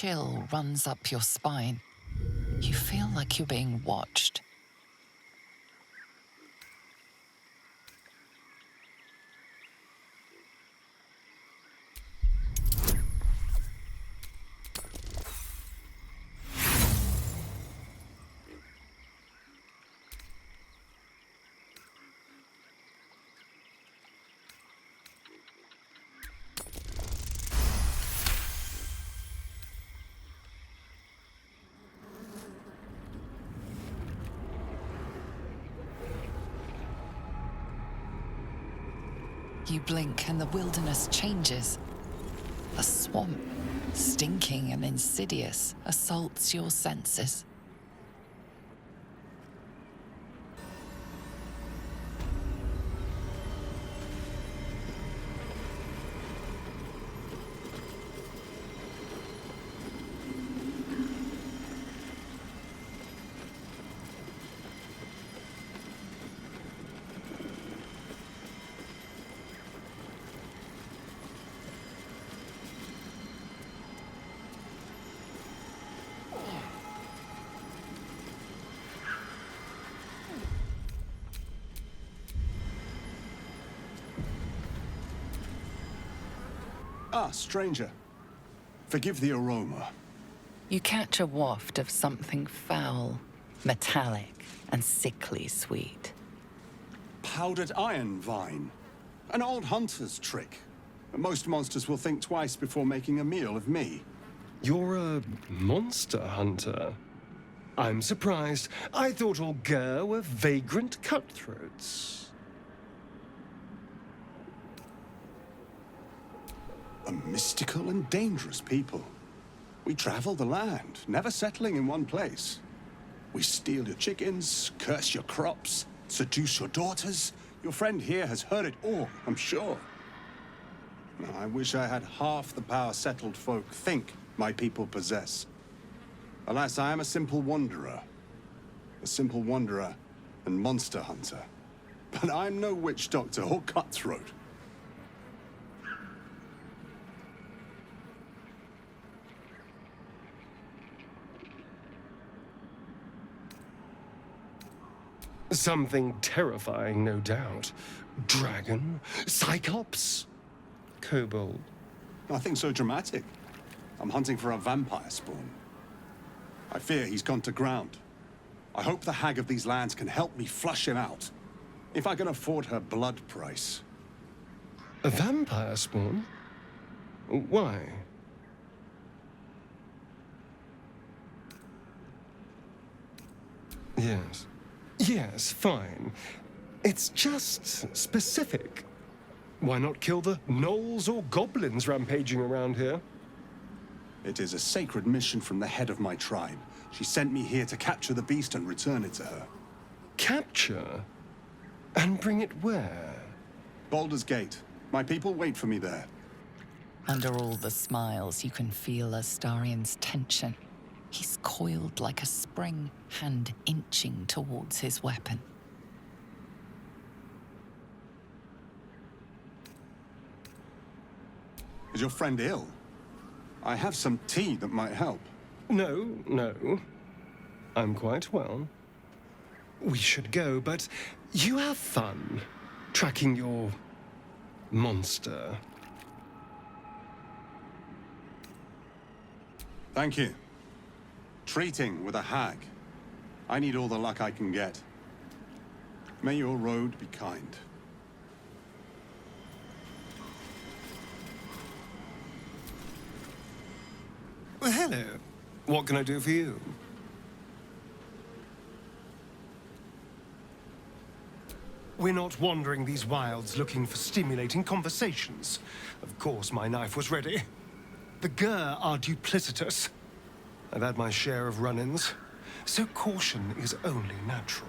chill runs up your spine. You feel like you're being watched. You blink and the wilderness changes. A swamp, stinking and insidious, assaults your senses. Ah, stranger. Forgive the aroma. You catch a waft of something foul, metallic, and sickly sweet. Powdered iron vine. An old hunter's trick. Most monsters will think twice before making a meal of me. You're a monster hunter. I'm surprised. I thought all Ger were vagrant cutthroats. A mystical and dangerous people. We travel the land, never settling in one place. We steal your chickens, curse your crops, seduce your daughters. Your friend here has heard it all, I'm sure. I wish I had half the power settled folk think my people possess. Alas, I am a simple wanderer. A simple wanderer and monster hunter. But I'm no witch doctor or cutthroat. Something terrifying, no doubt. Dragon? Cyclops? Kobold? Nothing so dramatic. I'm hunting for a vampire spawn. I fear he's gone to ground. I hope the hag of these lands can help me flush him out. If I can afford her blood price. A vampire spawn? Why? Yes. Yes, fine. It's just specific. Why not kill the gnolls or goblins rampaging around here? It is a sacred mission from the head of my tribe. She sent me here to capture the beast and return it to her. Capture? And bring it where? Baldur's Gate. My people wait for me there. Under all the smiles, you can feel Astarion's tension. He's coiled like a spring, hand inching towards his weapon. Is your friend ill? I have some tea that might help. No. I'm quite well. We should go, but you have fun tracking your monster. Thank you. Treating with a hag. I need all the luck I can get. May your road be kind. Well, hello. What can I do for you? We're not wandering these wilds looking for stimulating conversations. Of course, my knife was ready. The Ger are duplicitous. I've had my share of run-ins, so caution is only natural.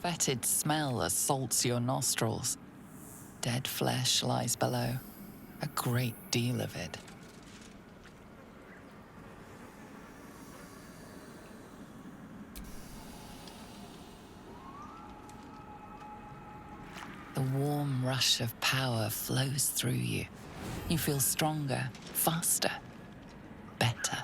fetid smell assaults your nostrils. Dead flesh lies below, a great deal of it. The warm rush of power flows through you. You feel stronger, faster, better.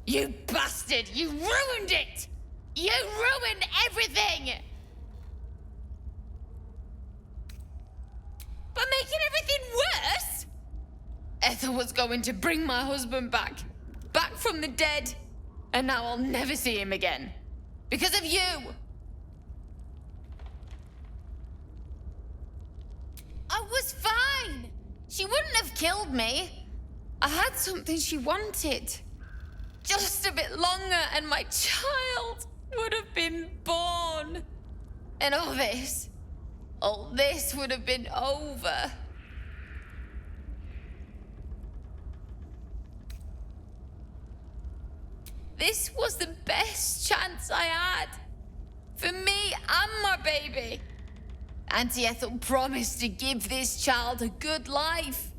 You bastard! You ruined it! You ruined everything! By making everything worse? Ethel was going to bring my husband back. Back from the dead. And now I'll never see him again. Because of you! I was fine! She wouldn't have killed me. I had something she wanted. Just a bit longer and my child would have been born. And all this would have been over. This was the best chance I had. For me and my baby. Auntie Ethel promised to give this child a good life.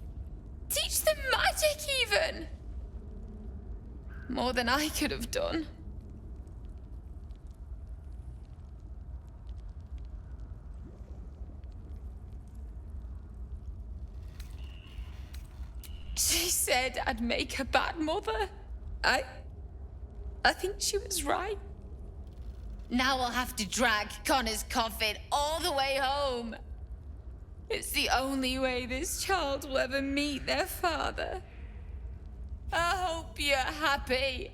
Teach them magic even. More than I could have done. She said I'd make a bad mother. I think she was right. Now I'll have to drag Connor's coffin all the way home. It's the only way this child will ever meet their father. I hope you're happy.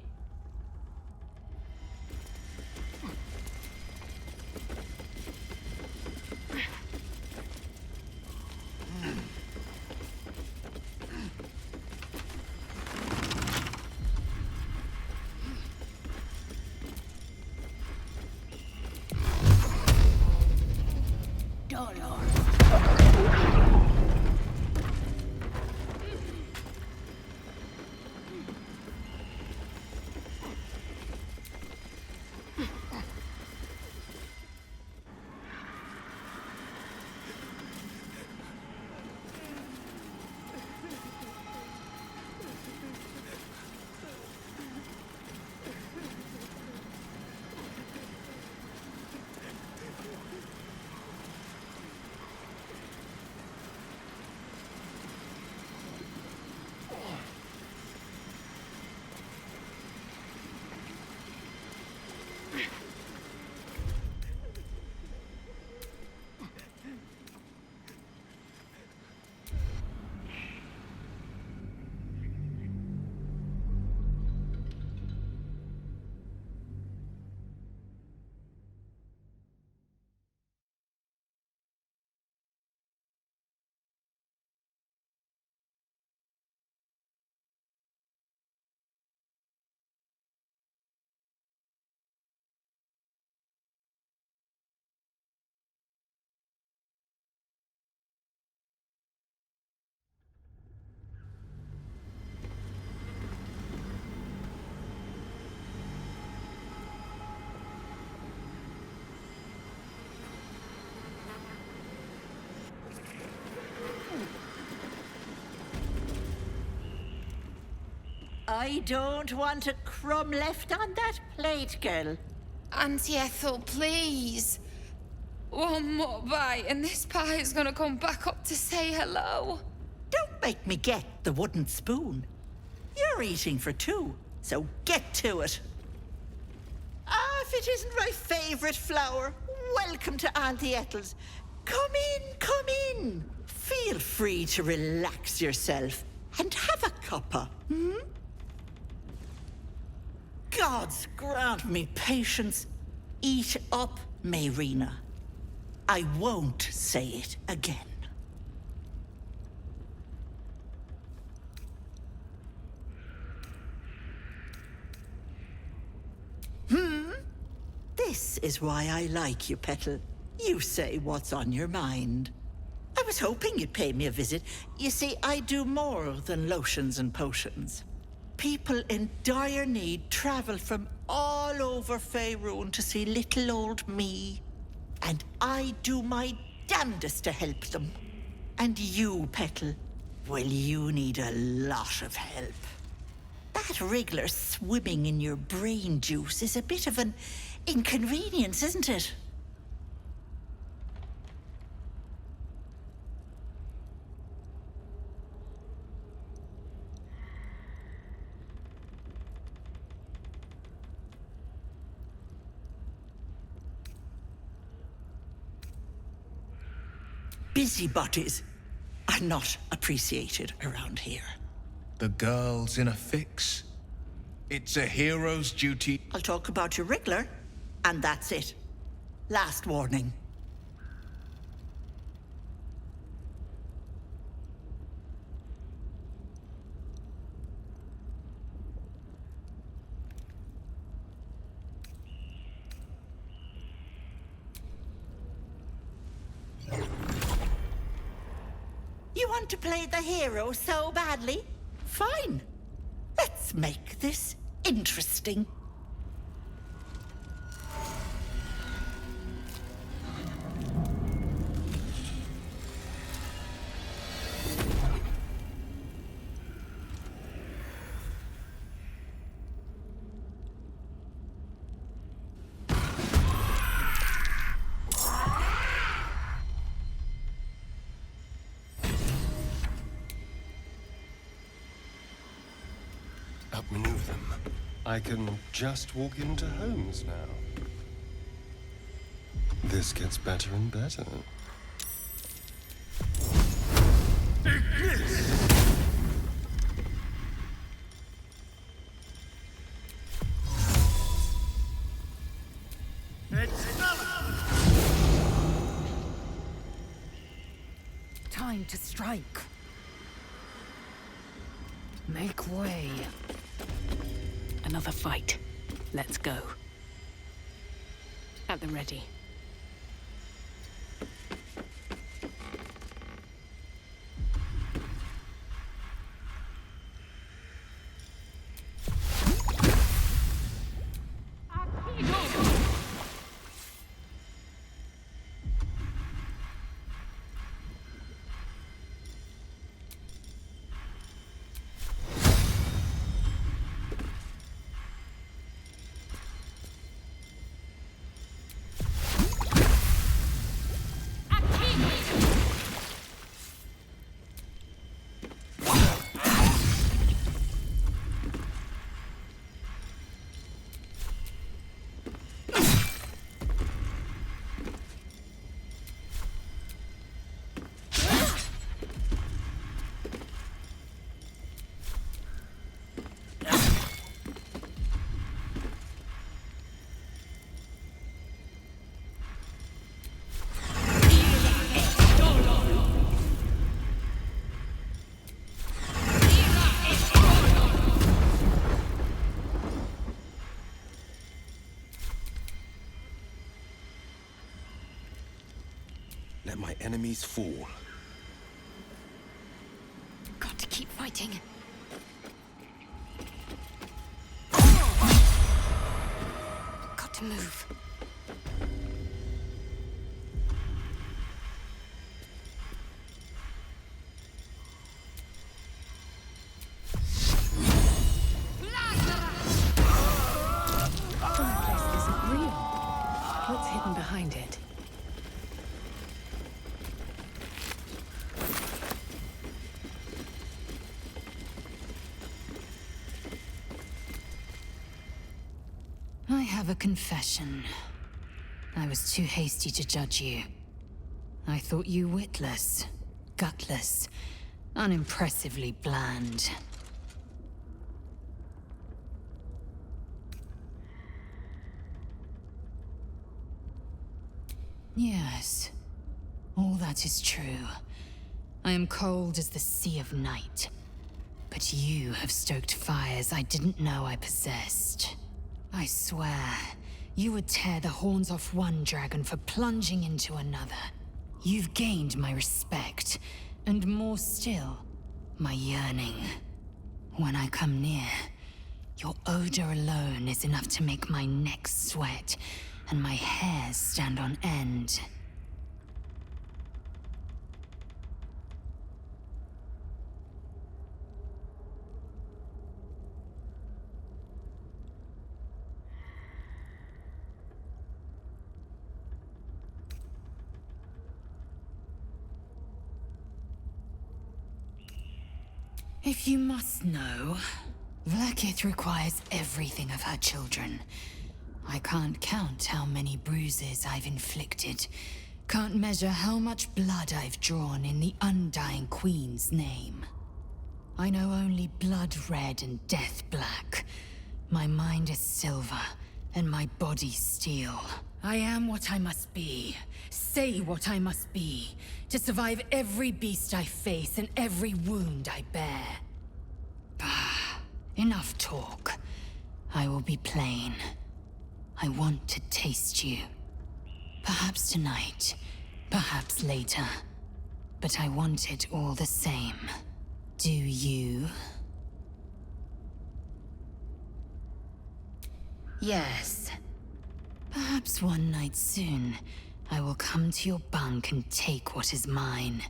I don't want a crumb left on that plate, girl. Auntie Ethel, please. One more bite and this pie is gonna come back up to say hello. Don't make me get the wooden spoon. You're eating for two, so get to it. Ah, if it isn't my favorite flower, welcome to Auntie Ethel's. Come in. Feel free to relax yourself and have a cuppa, Gods grant me patience. Eat up, Mayrina. I won't say it again. This is why I like you, Petal. You say what's on your mind. I was hoping you'd pay me a visit. You see, I do more than lotions and potions. People in dire need travel from all over Faerun to see little old me. And I do my damnedest to help them. And you, Petal, well, you need a lot of help. That wriggler swimming in your brain juice is a bit of an inconvenience, isn't it? Busybodies are not appreciated around here. The girl's in a fix. It's a hero's duty. I'll talk about your wriggler, and that's it. Last warning. You want to play the hero so badly? Fine. Let's make this interesting. Outmaneuver them. I can just walk into homes now. This gets better and better. Time to strike. Make way. Another fight. Let's go. At the ready. Let my enemies fall. Got to keep fighting. Got to move. behind it. I have a confession. I was too hasty to judge you. I thought you witless, gutless, unimpressively bland. Yes, all that is true. I am cold as the sea of night. But you have stoked fires I didn't know I possessed. I swear, you would tear the horns off one dragon for plunging into another. You've gained my respect, and more still, my yearning. When I come near, your odor alone is enough to make my neck sweat and my hair stand on end. If you must know, Vlaakith requires everything of her children. I can't count how many bruises I've inflicted. Can't measure how much blood I've drawn in the undying Queen's name. I know only blood red and death black. My mind is silver, and my body steel. I am what I must be, say what I must be, to survive every beast I face and every wound I bear. Bah, enough talk. I will be plain. I want to taste you. Perhaps tonight, perhaps later. But I want it all the same. Do you? Yes. Perhaps one night soon, I will come to your bunk and take what is mine.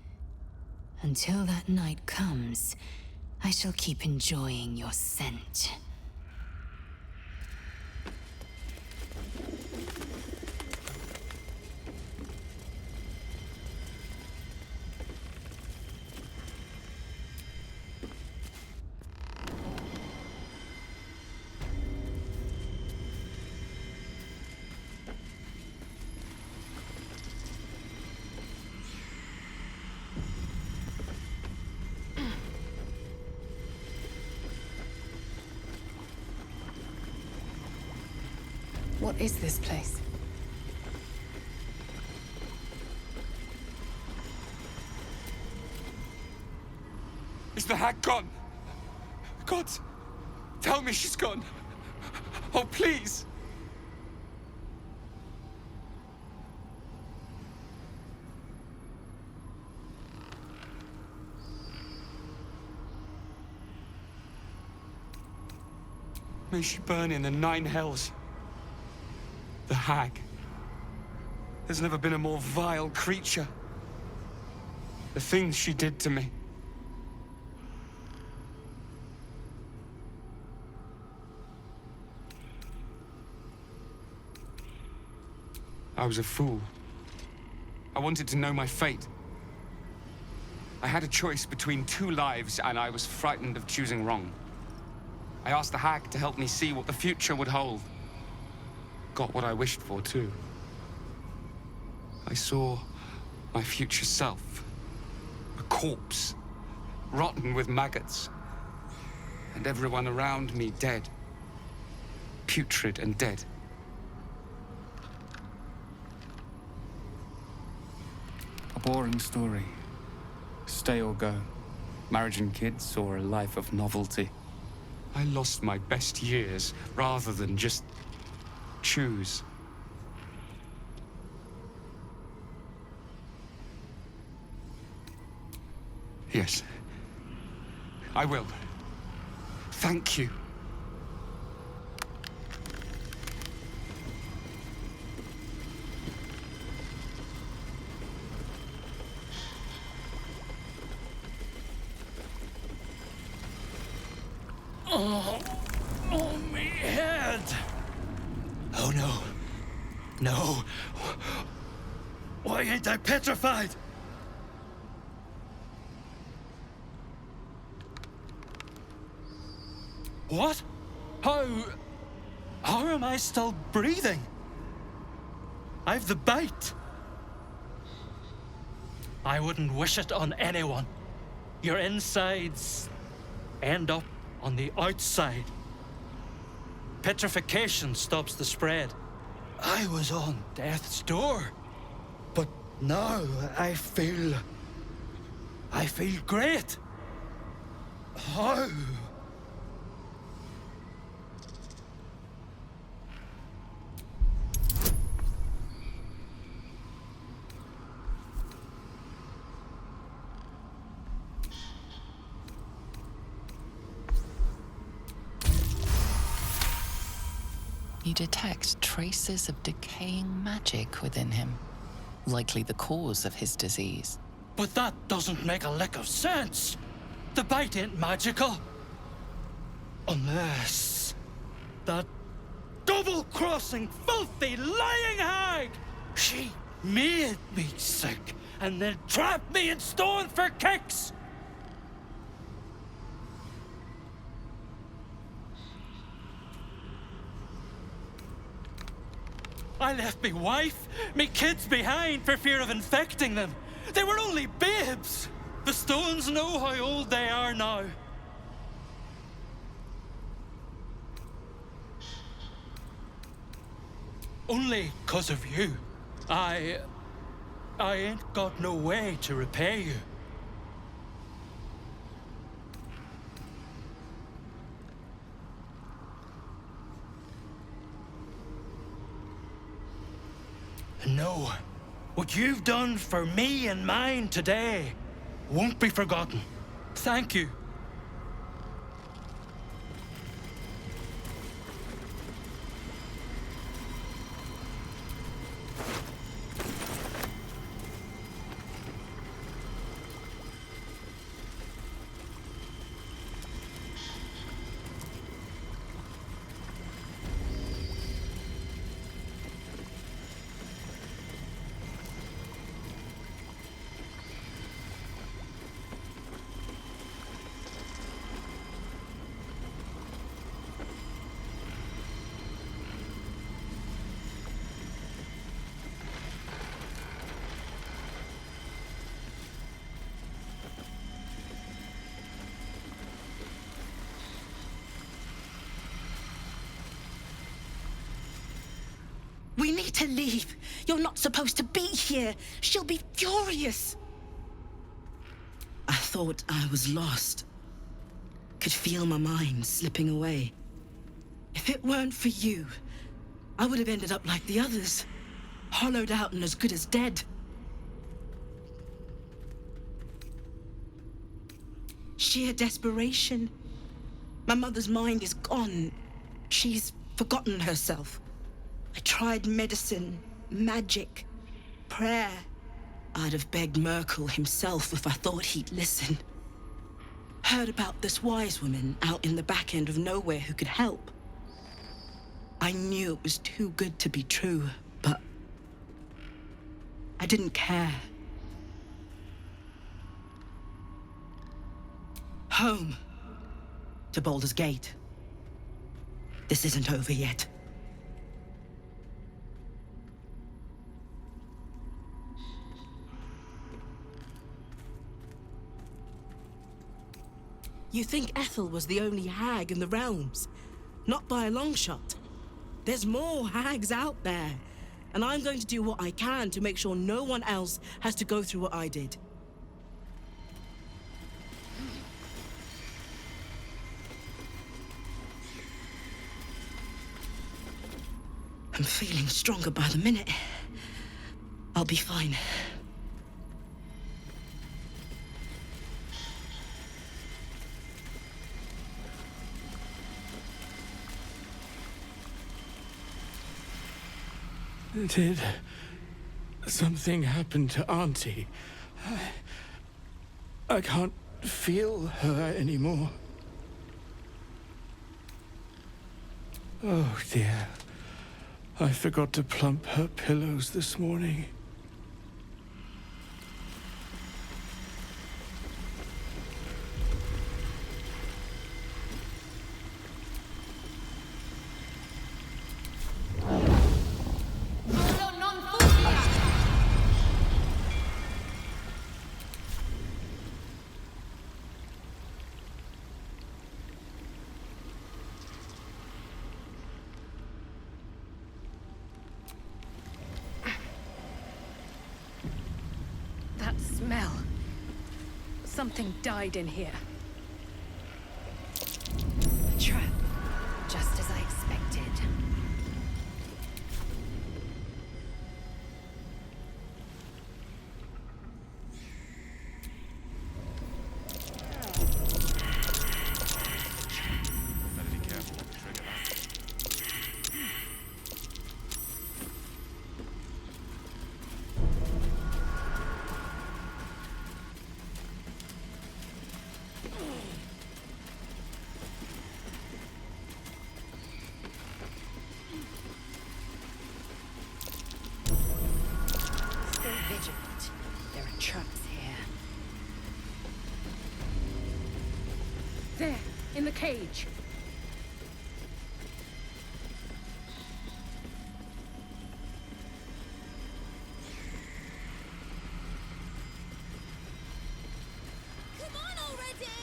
Until that night comes, I shall keep enjoying your scent. What is this place? Is the hag gone? God, tell me she's gone. Oh, please. May she burn in the 9 hells. The hag. There's never been a more vile creature. The things she did to me. I was a fool. I wanted to know my fate. I had a choice between 2 lives, and I was frightened of choosing wrong. I asked the hag to help me see what the future would hold. Got what I wished for, too. I saw my future self. A corpse, rotten with maggots. And everyone around me dead. Putrid and dead. A boring story. Stay or go. Marriage and kids, or a life of novelty. I lost my best years rather than just choose. Yes. I will. Thank you. Oh no. No. Why ain't I petrified? What? How am I still breathing? I've the bite. I wouldn't wish it on anyone. Your insides end up on the outside. Petrification stops the spread. I was on death's door. But now I feel great. How? You detect traces of decaying magic within him, likely the cause of his disease. But that doesn't make a lick of sense. The bite ain't magical. Unless that double-crossing, filthy, lying hag! She made me sick and then trapped me in stone for kicks! I left me wife, me kids behind for fear of infecting them. They were only babes. The stones know how old they are now. Only 'cause of you. I ain't got no way to repay you. No, what you've done for me and mine today won't be forgotten. Thank you. We need to leave. You're not supposed to be here. She'll be furious. I thought I was lost. Could feel my mind slipping away. If it weren't for you, I would have ended up like the others. Hollowed out and as good as dead. Sheer desperation. My mother's mind is gone. She's forgotten herself. I tried medicine, magic, prayer. I'd have begged Merkel himself if I thought he'd listen. Heard about this wise woman out in the back end of nowhere who could help. I knew it was too good to be true, but I didn't care. Home. To Baldur's Gate. This isn't over yet. You think Ethel was the only hag in the realms? Not by a long shot. There's more hags out there. And I'm going to do what I can to make sure no one else has to go through what I did. I'm feeling stronger by the minute. I'll be fine. Did something happen to Auntie? I can't feel her anymore. Oh dear. I forgot to plump her pillows this morning. That smell. Something died in here. A trap, just as I expected. Better be careful with the trigger. Stay vigilant. There are traps here. There, in the cage. Come on already!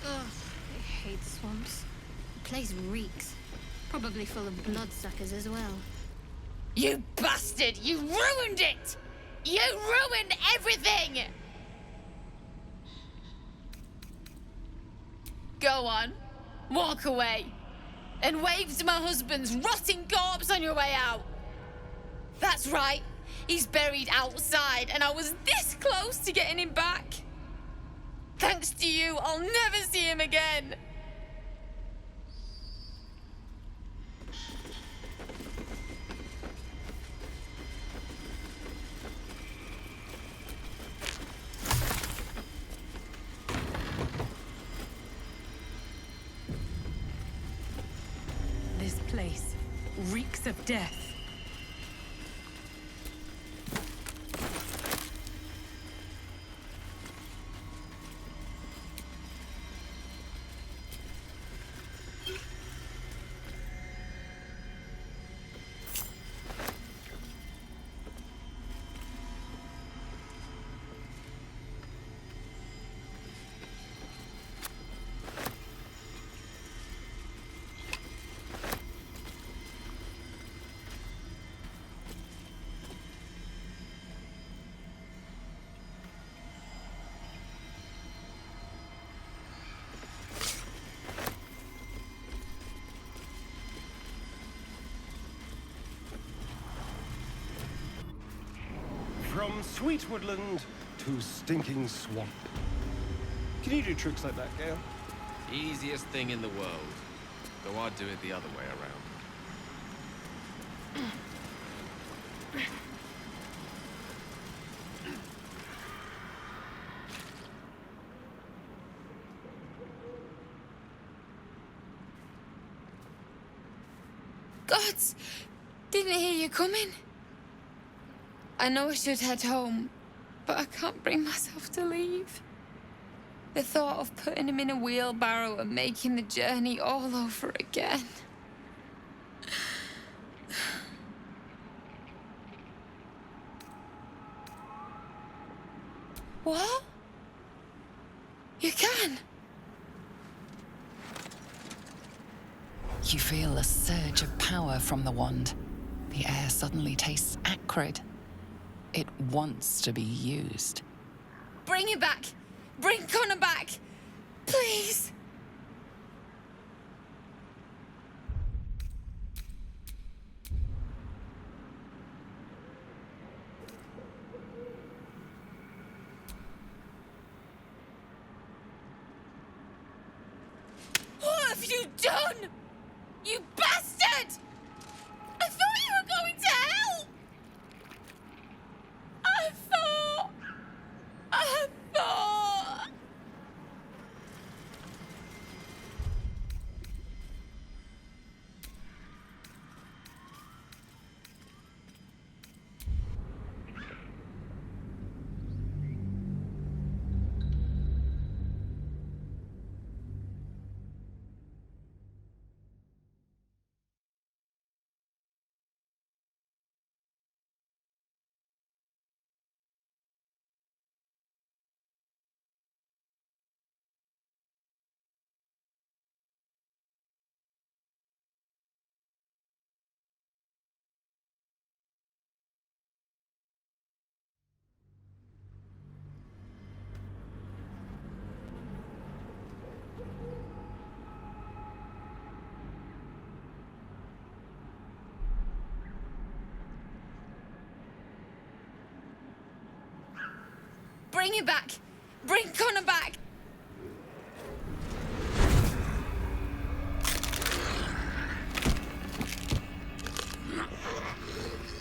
Ugh, I hate swamps. The place reeks. Probably full of bloodsuckers as well. You bastard! You ruined it! You ruined everything! Go on, walk away, and wave to my husband's rotting corpse on your way out. That's right, he's buried outside, and I was this close to getting him back. Thanks to you, I'll never see him again. This place reeks of death. From sweet woodland to stinking swamp. Can you do tricks like that, Gale? Easiest thing in the world. Though I'd do it the other way around. Gods! Didn't hear you coming. I know I should head home, but I can't bring myself to leave. The thought of putting him in a wheelbarrow and making the journey all over again. What? You can? You feel a surge of power from the wand. The air suddenly tastes acrid. It wants to be used. Bring him back! Bring Connor back! Please! What have you done? You bastard! I thought you were going to hell! I thought... Bring him back! Bring Connor back!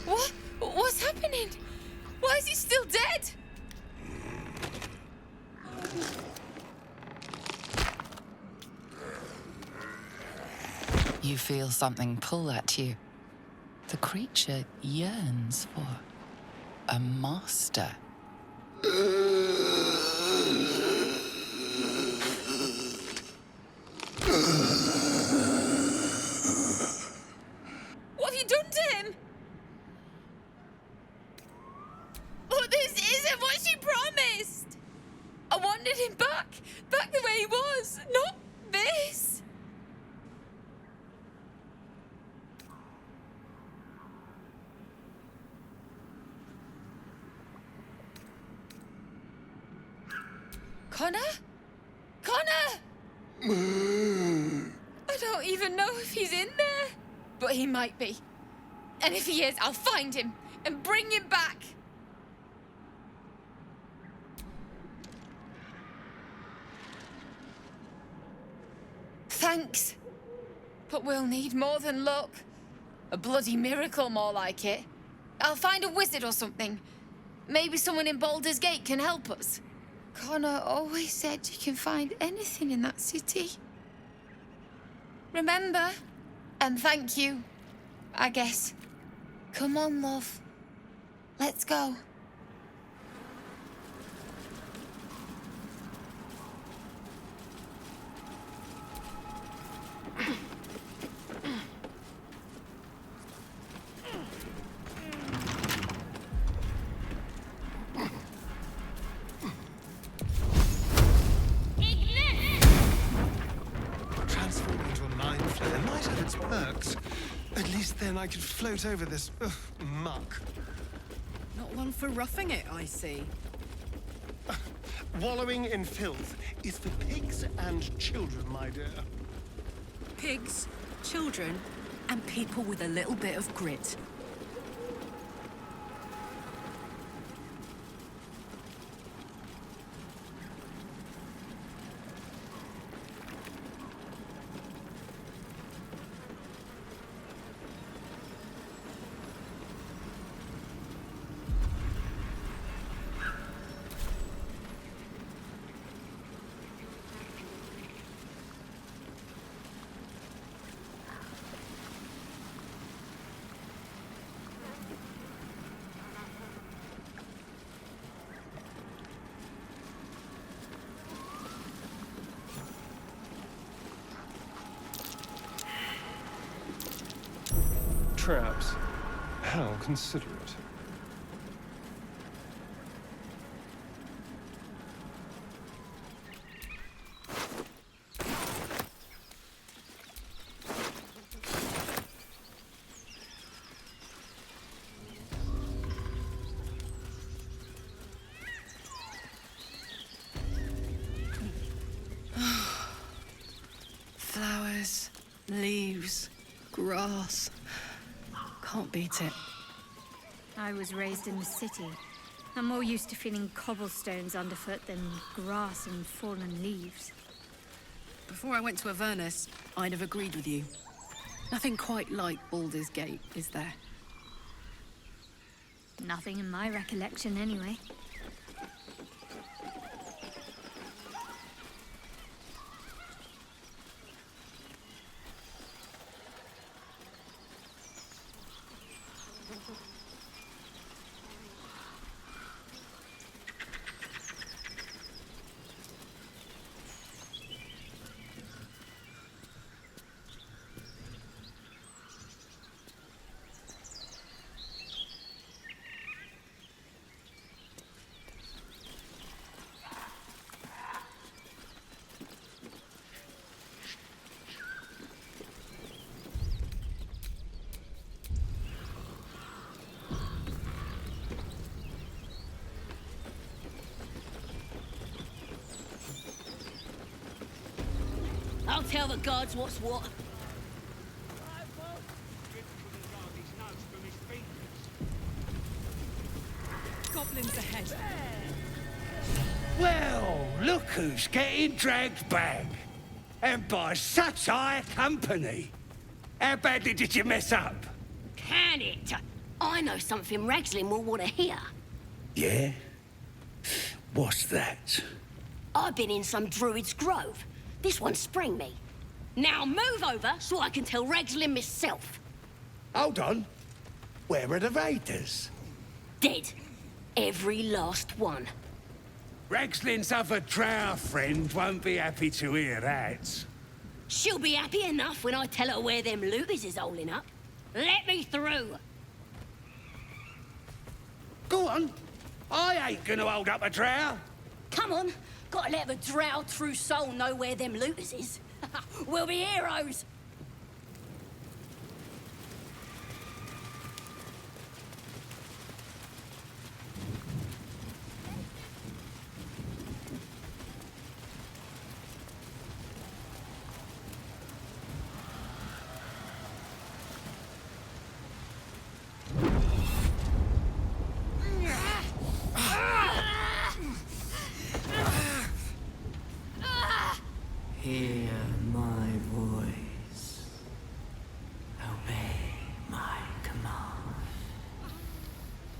What? What's happening? Why is he still dead? You feel something pull at you. The creature yearns for a master. What have you done to him? But this isn't what she promised. I wanted him back the way he was, not this. Connor? Connor! I don't even know if he's in there. But he might be. And if he is, I'll find him and bring him back. Thanks. But we'll need more than luck. A bloody miracle, more like it. I'll find a wizard or something. Maybe someone in Baldur's Gate can help us. Connor always said you can find anything in that city. Remember? And thank you, I guess. Come on, love. Let's go. Transforming into a mind flayer might have its perks. At least then I could float over this muck. Not one for roughing it, I see. Wallowing in filth is for pigs and children, my dear. Pigs, children, and people with a little bit of grit. Traps. How considerate. Flowers, leaves, grass. Can't beat it. I was raised in the city. I'm more used to feeling cobblestones underfoot than grass and fallen leaves. Before I went to Avernus, I'd have agreed with you. Nothing quite like Baldur's Gate, is there? Nothing in my recollection, anyway. I'll tell the gods what's what. Goblins ahead. Well, look who's getting dragged back. And by such high company. How badly did you mess up? Can it? I know something Ragslin will want to hear. Yeah? What's that? I've been in some druid's grove. This one sprang me. Now move over so I can tell Ragslin myself. Hold on. Where are the raiders? Dead. Every last one. Ragslin's other drow friend won't be happy to hear that. She'll be happy enough when I tell her where them looters is holding up. Let me through. Go on. I ain't gonna hold up a drow. Come on. Gotta let the drow true soul know where them looters is. We'll be heroes. Hear my voice. Obey my command.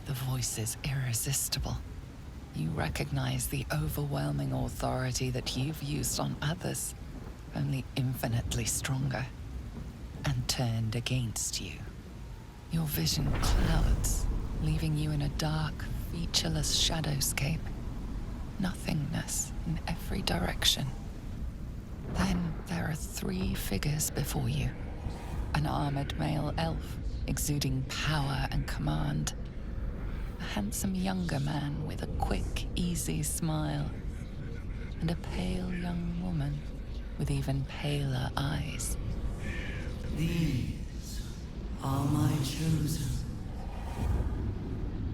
The voice is irresistible. You recognize the overwhelming authority that you've used on others, only infinitely stronger, and turned against you. Your vision clouds, leaving you in a dark, featureless shadowscape. Nothingness in every direction. Then there are 3 figures before you. An armored male elf, exuding power and command. A handsome younger man with a quick, easy smile. And a pale young woman with even paler eyes. These are my chosen.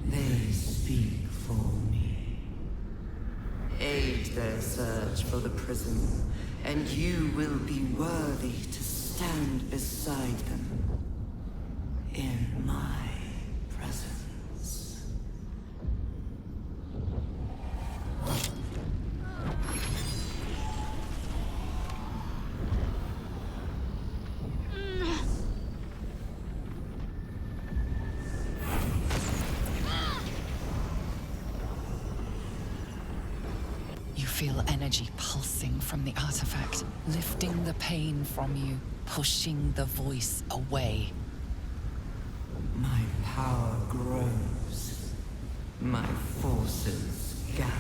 They speak for me. Aid their search for the prison, and you will be worthy to stand beside them in my presence. You feel energy pulsing from the artifact, lifting the pain from you, pushing the voice away. My power grows. My forces gather.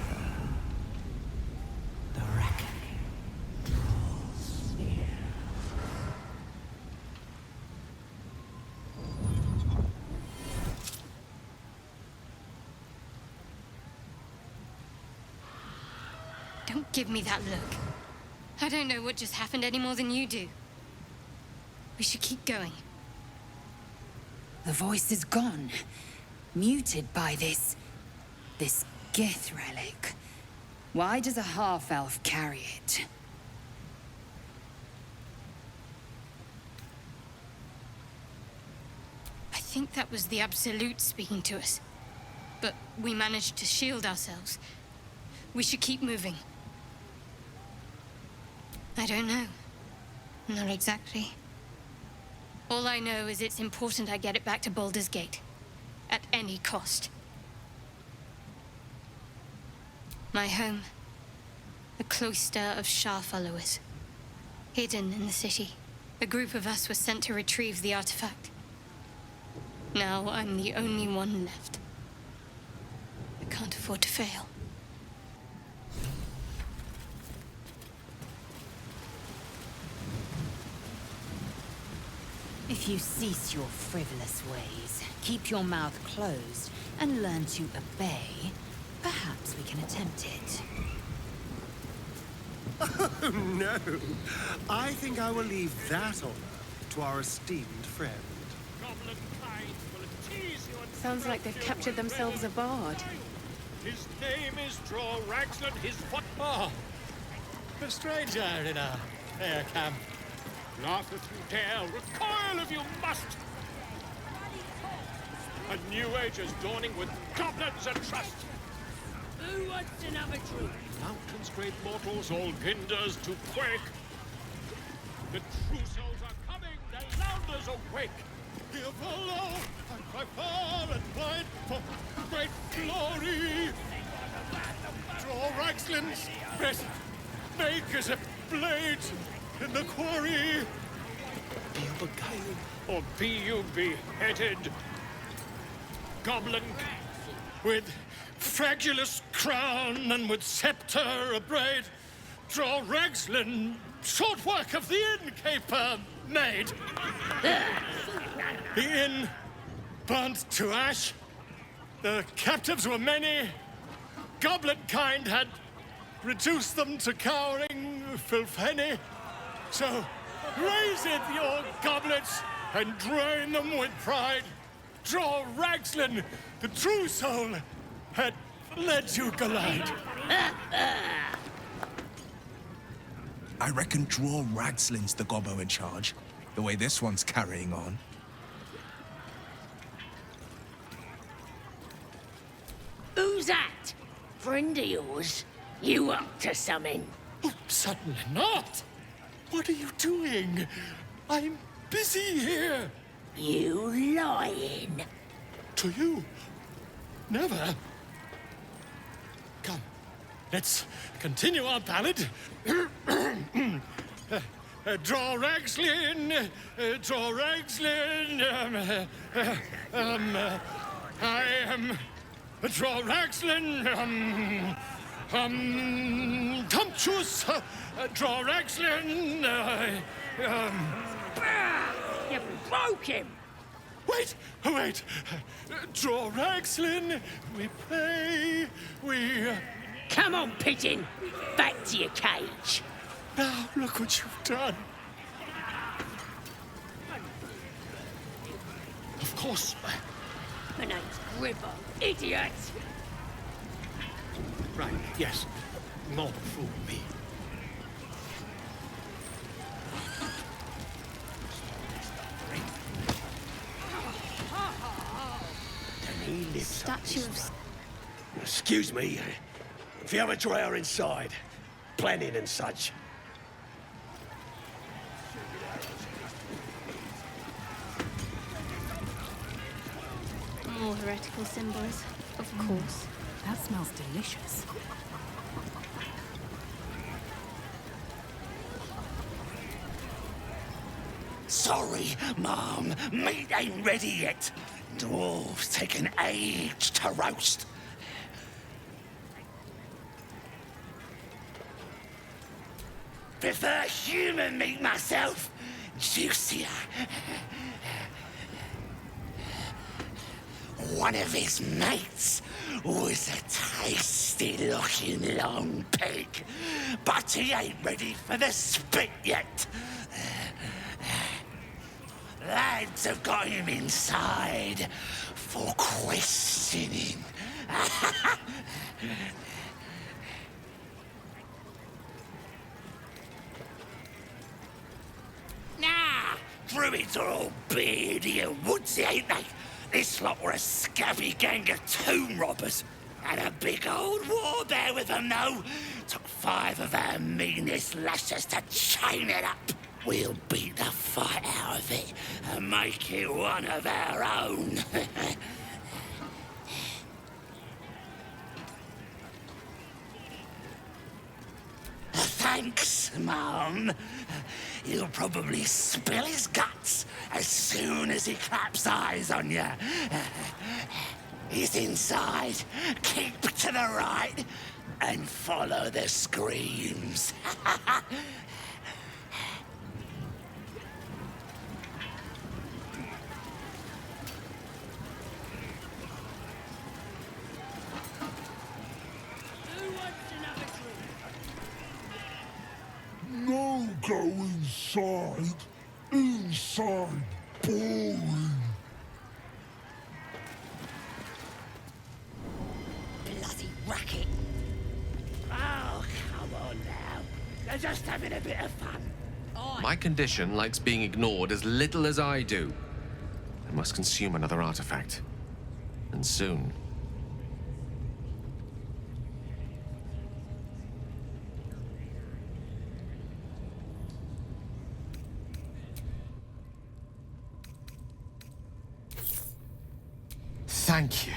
The reckoning draws near. Don't give me that look. I don't know what just happened any more than you do. We should keep going. The voice is gone. Muted by this Gith relic. Why does a half-elf carry it? I think that was the Absolute speaking to us. But we managed to shield ourselves. We should keep moving. I don't know. Not exactly. All I know is it's important I get it back to Baldur's Gate. At any cost. My home. The cloister of Shah followers. Hidden in the city. A group of us was sent to retrieve the artifact. Now I'm the only one left. I can't afford to fail. If you cease your frivolous ways, keep your mouth closed, and learn to obey, perhaps we can attempt it. Oh, no. I think I will leave that honor to our esteemed friend. Sounds like they've captured themselves a bard. His name is Draw Ragslin, his football. A stranger in a fair camp. Laugh if you dare, recoil if you must. A new age is dawning with goblins and trust. Who wants another drink? Mountains great mortals, all hinders to quake. The true souls are coming, the Lounders awake. Here follow, and by far and wide for great glory. Draw Ragslin's best, make as a blade in the quarry. Be you beguiled, or be you beheaded. Goblin with fragulous crown and with scepter abraid, draw Ragslin, short work of the innkeeper made. The inn burnt to ash, the captives were many, goblin kind had reduced them to cowering filthenny. So raise it, your goblets, and drain them with pride. Draw Ragslin, the true soul, had led you glide. I reckon draw Ragslin's the gobbo in charge, the way this one's carrying on. Who's that? Friend of yours? You up to something? Oh, certainly not. What are you doing? I'm busy here. You lying. To you? Never. Come, let's continue our ballad. Draw Ragslin, draw Ragslin. I am draw Ragslin. Tumptuous, draw Ragslin. You broke him. Wait, wait. Draw Ragslin, we pray, we... Come on, pigeon. Back to your cage. Now, look what you've done. Of course. My name's Gribber, idiot. Right, yes. Not fool me. Statue of... Excuse me. If you have a drawer inside, planning and such. More heretical symbols, of course. That smells delicious. Sorry, Mom. Meat ain't ready yet. Dwarves take an age to roast. Prefer human meat myself. Juicier. One of his mates was a tasty-looking long pig, but he ain't ready for the spit yet. Lads have got him inside for questioning. Nah, druids are all beardy and woodsy, ain't they? This lot were a scabby gang of tomb robbers. Had a big old war bear with them, though. Took 5 of our meanest lashes to chain it up. We'll beat the fight out of it and make it one of our own. Thanks, Mum. He'll probably spill his guts as soon as he claps eyes on you. He's inside. Keep to the right and follow the screams. No go inside. Inside. Boring. Bloody racket. Oh, come on now. They're just having a bit of fun. My condition likes being ignored as little as I do. I must consume another artifact. And soon. Thank you.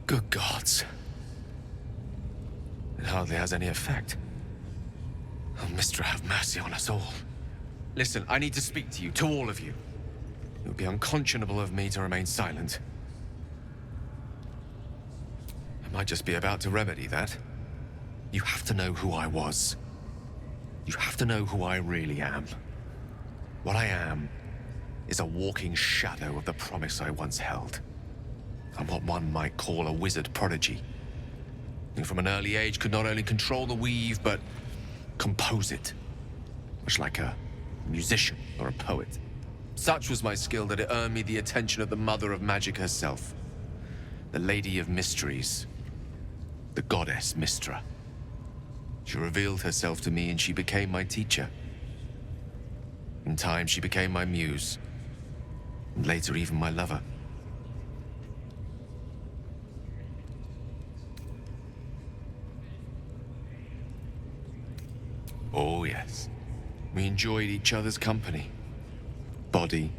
Good gods. It hardly has any effect. Oh, Mystra, have mercy on us all. Listen, I need to speak to you, to all of you. It would be unconscionable of me to remain silent. I might just be about to remedy that. You have to know who I was. You have to know who I really am. What I am is a walking shadow of the promise I once held. I'm what one might call a wizard prodigy, who from an early age could not only control the weave, but compose it, much like a musician or a poet. Such was my skill that it earned me the attention of the mother of magic herself, the Lady of Mysteries, the goddess Mystra. She revealed herself to me and she became my teacher. In time, she became my muse, and later even my lover. Oh, yes. We enjoyed each other's company. Body,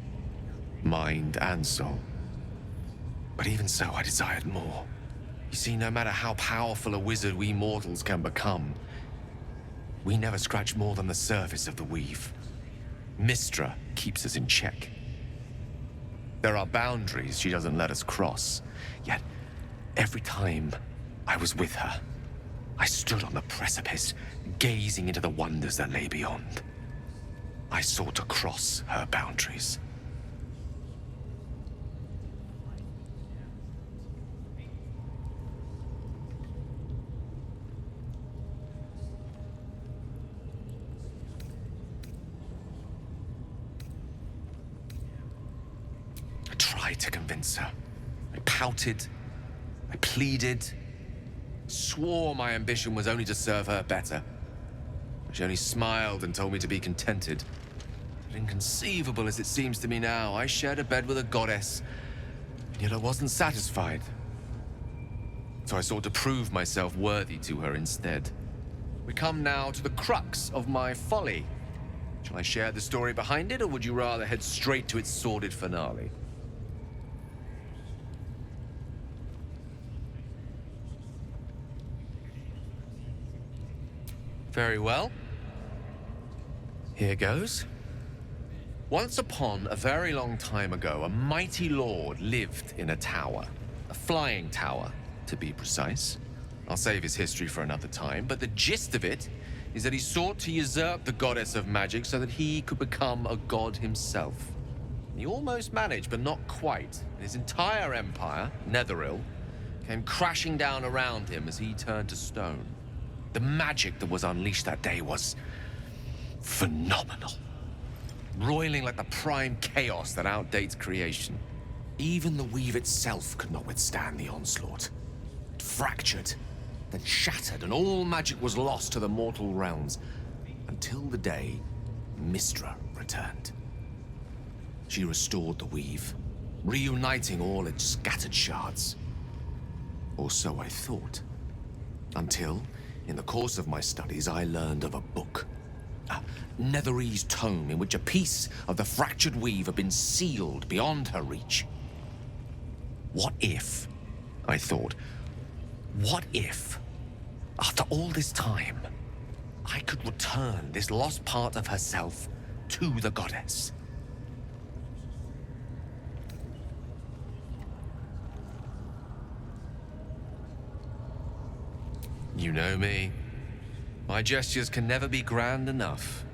mind, and soul. But even so, I desired more. You see, no matter how powerful a wizard we mortals can become, we never scratch more than the surface of the weave. Mystra keeps us in check. There are boundaries she doesn't let us cross. Yet, every time I was with her, I stood on the precipice, gazing into the wonders that lay beyond. I sought to cross her boundaries. I tried to convince her. I pouted. I pleaded. Swore my ambition was only to serve her better. She only smiled and told me to be contented. But inconceivable as it seems to me now, I shared a bed with a goddess, and yet I wasn't satisfied. So I sought to prove myself worthy to her instead. We come now to the crux of my folly. Shall I share the story behind it, or would you rather head straight to its sordid finale? Very well. Here goes. Once upon a very long time ago, a mighty lord lived in a tower. A flying tower, to be precise. I'll save his history for another time, but the gist of it is that he sought to usurp the goddess of magic so that he could become a god himself. He almost managed, but not quite. His entire empire, Netheril, came crashing down around him as he turned to stone. The magic that was unleashed that day was phenomenal. Roiling like the prime chaos that outdates creation. Even the weave itself could not withstand the onslaught. It fractured, then shattered, and all magic was lost to the mortal realms. Until the day Mystra returned. She restored the weave, reuniting all its scattered shards. Or so I thought. Until, in the course of my studies, I learned of a book. A Netherese tome in which a piece of the fractured weave had been sealed beyond her reach. What if, I thought, what if, after all this time, I could return this lost part of herself to the goddess? You know me. My gestures can never be grand enough.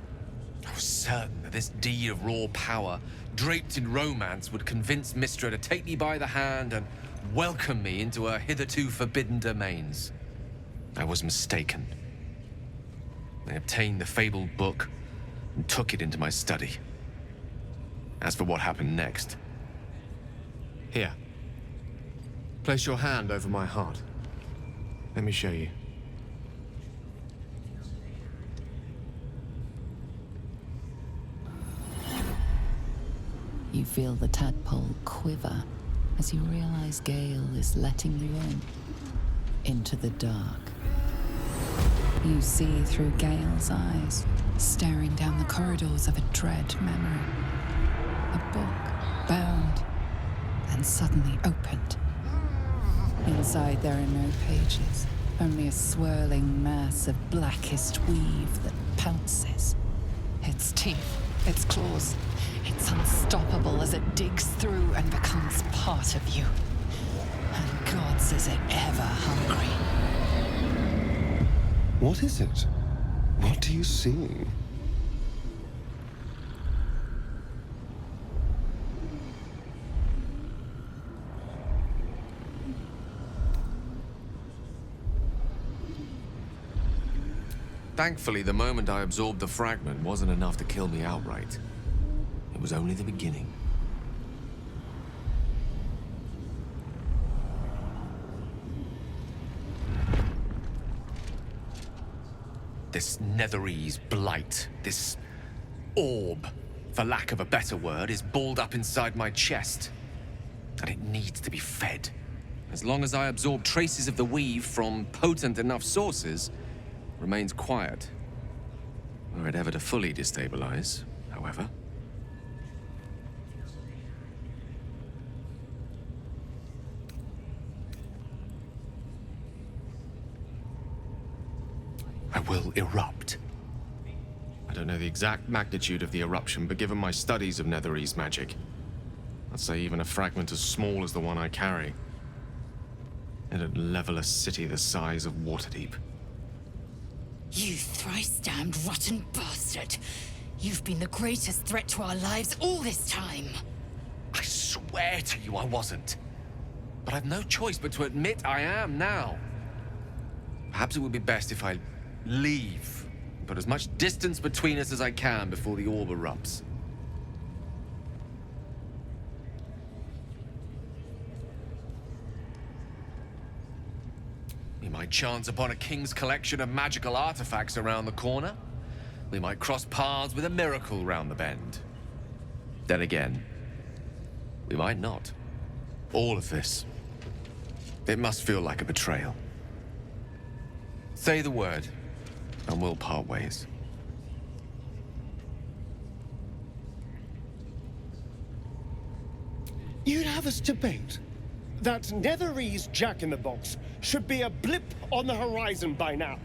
I was certain that this deed of raw power, draped in romance, would convince Mystra to take me by the hand and welcome me into her hitherto forbidden domains. I was mistaken. I obtained the fabled book and took it into my study. As for what happened next... Here. Place your hand over my heart. Let me show you. You feel the tadpole quiver, as you realize Gale is letting you in, into the dark. You see through Gale's eyes, staring down the corridors of a dread memory. A book, bound, and suddenly opened. Inside there are no pages, only a swirling mass of blackest weave that pounces. Its teeth, its claws, it's unstoppable as it digs through and becomes part of you. And gods, is it ever hungry. What is it? What do you see? Thankfully, the moment I absorbed the fragment wasn't enough to kill me outright. It was only the beginning. This Netherese blight, this orb, for lack of a better word, is balled up inside my chest. And it needs to be fed. As long as I absorb traces of the weave from potent enough sources, remains quiet. Were it ever to fully destabilize, however. I will erupt. I don't know the exact magnitude of the eruption, but given my studies of Netherese magic, I'd say even a fragment as small as the one I carry, it'd level a city the size of Waterdeep. You thrice-damned rotten bastard! You've been the greatest threat to our lives all this time! I swear to you I wasn't. But I've no choice but to admit I am now. Perhaps it would be best if I leave, and put as much distance between us as I can before the orb erupts. We might chance upon a king's collection of magical artifacts around the corner. We might cross paths with a miracle round the bend. Then again, we might not. All of this, it must feel like a betrayal. Say the word, and we'll part ways. You'd have us debate that Netherese Jack-in-the-Box should be a blip on the horizon by now.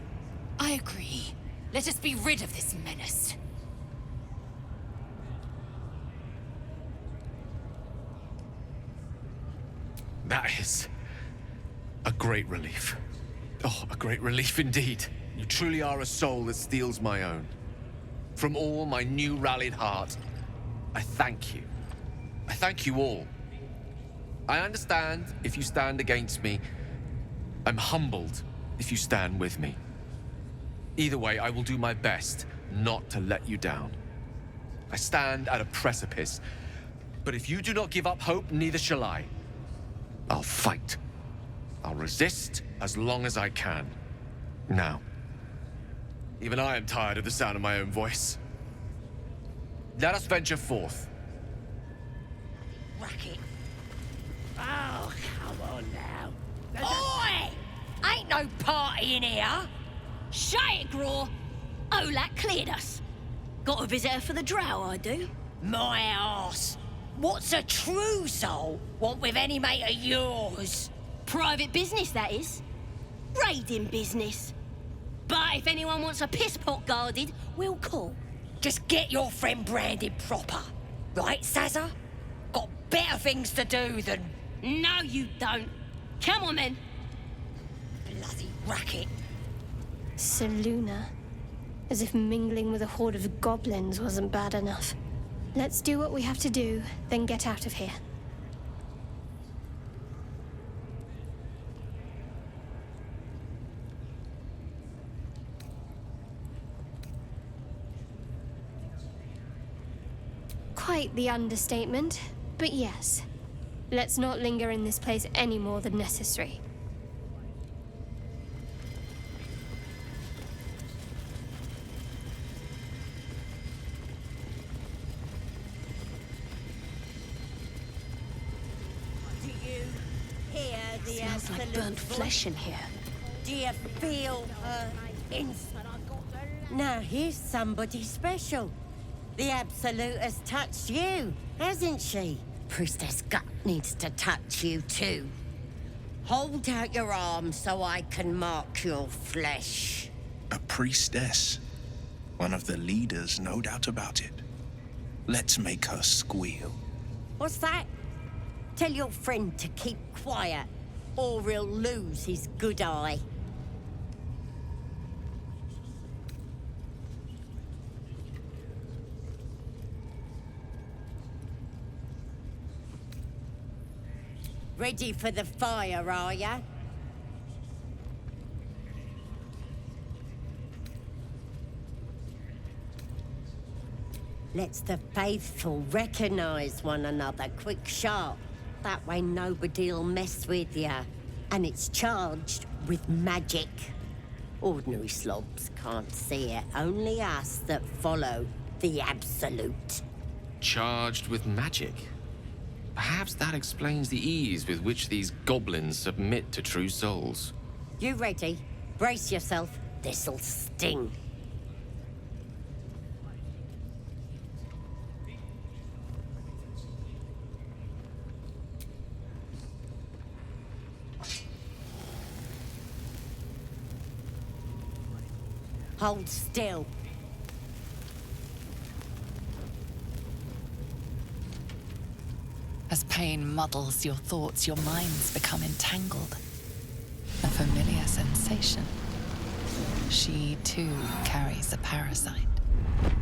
I agree. Let us be rid of this menace. That is a great relief. Oh, a great relief indeed. You truly are a soul that steals my own. From all my new rallied heart, I thank you. I thank you all. I understand if you stand against me. I'm humbled if you stand with me. Either way, I will do my best not to let you down. I stand at a precipice, but if you do not give up hope, neither shall I. I'll fight. I'll resist as long as I can. Now, even I am tired of the sound of my own voice. Let us venture forth. Racket. Oh, come on now. Oi! Ain't no party in here. Shut it, Graw. Olak cleared us. Got a visitor for the drow, I do. My arse. What's a true soul want with any mate of yours? Private business, that is. Raiding business. But if anyone wants a piss pot guarded, we'll call. Just get your friend branded proper. Right, Sazza? Got better things to do than... No, you don't. Come on, then. Bloody racket. Seluna. As if mingling with a horde of goblins wasn't bad enough. Let's do what we have to do, then get out of here. Quite the understatement, but yes. Let's not linger in this place any more than necessary. the Smells like burnt flesh in here. Do you feel her Now here's somebody special. The Absolute has touched you, hasn't she? Priestess Gut needs to touch you too. Hold out your arm so I can mark your flesh. A priestess. One of the leaders, no doubt about it. Let's make her squeal. What's that? Tell your friend to keep quiet, or he'll lose his good eye. Ready for the fire, are ya? Let's the faithful recognize one another quick sharp. That way nobody'll mess with ya. And it's charged with magic. Ordinary slobs can't see it, only us that follow the Absolute. Charged with magic? Perhaps that explains the ease with which these goblins submit to true souls. You ready? Brace yourself. This'll sting. Hold still. As pain muddles your thoughts, your minds become entangled. A familiar sensation. She, too, carries a parasite.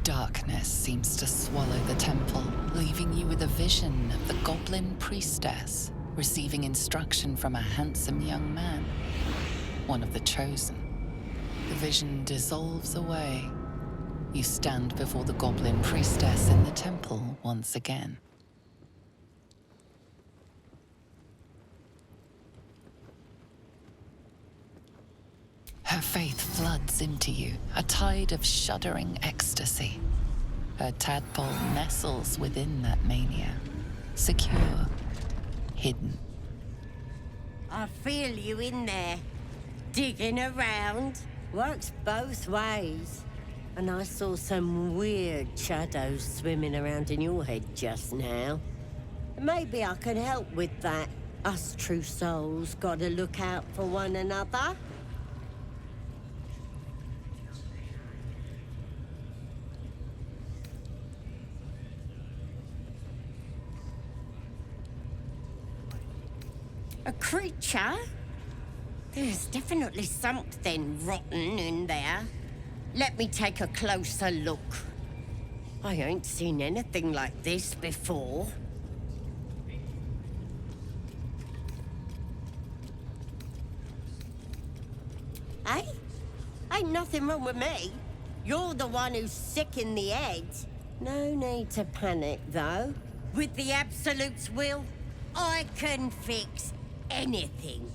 Darkness seems to swallow the temple, leaving you with a vision of the goblin priestess receiving instruction from a handsome young man, one of the chosen. The vision dissolves away. You stand before the goblin priestess in the temple once again. Her faith floods into you, a tide of shuddering ecstasy. Her tadpole nestles within that mania, secure, hidden. I feel you in there, digging around. Works both ways. And I saw some weird shadows swimming around in your head just now. Maybe I can help with that. Us true souls gotta look out for one another. A creature? There's definitely something rotten in there. Let me take a closer look. I ain't seen anything like this before. Hey? Ain't nothing wrong with me. You're the one who's sick in the head. No need to panic, though. With the Absolute's will, I can fix anything.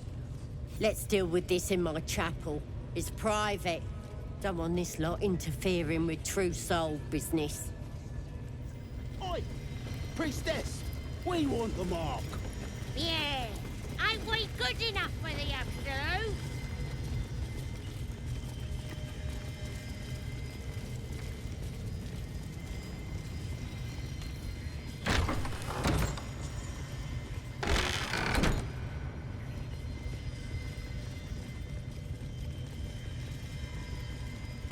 Let's deal with this in my chapel. It's private. Don't want this lot interfering with true soul business. Oi! Priestess! We want the mark! Yeah! Ain't we good enough for the Absolute?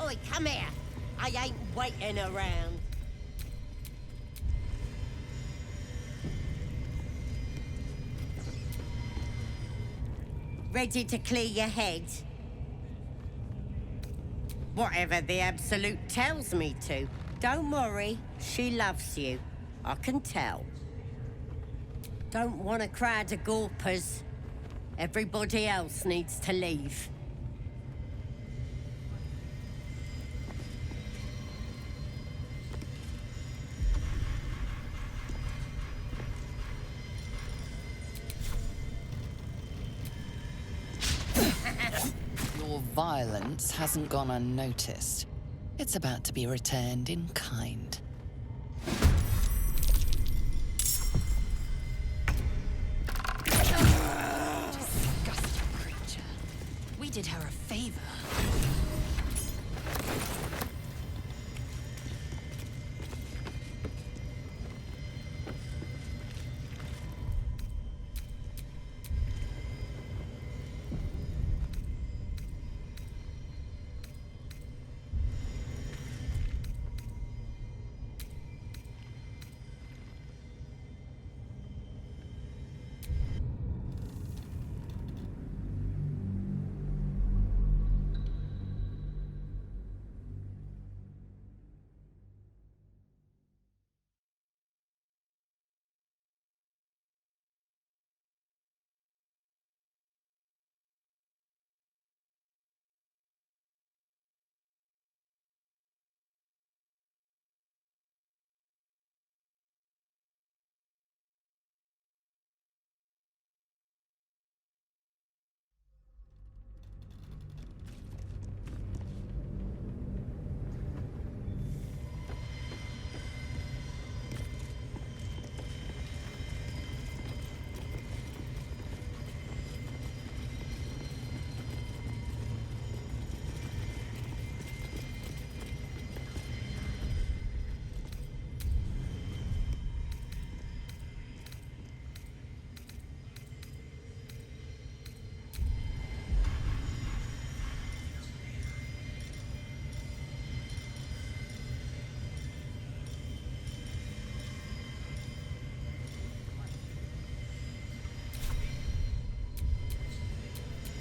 Oi, come here. I ain't waiting around. Ready to clear your head? Whatever the Absolute tells me to. Don't worry, she loves you. I can tell. Don't want a crowd of gawpers. Everybody else needs to leave. Your violence hasn't gone unnoticed. It's about to be returned in kind. did her a favor.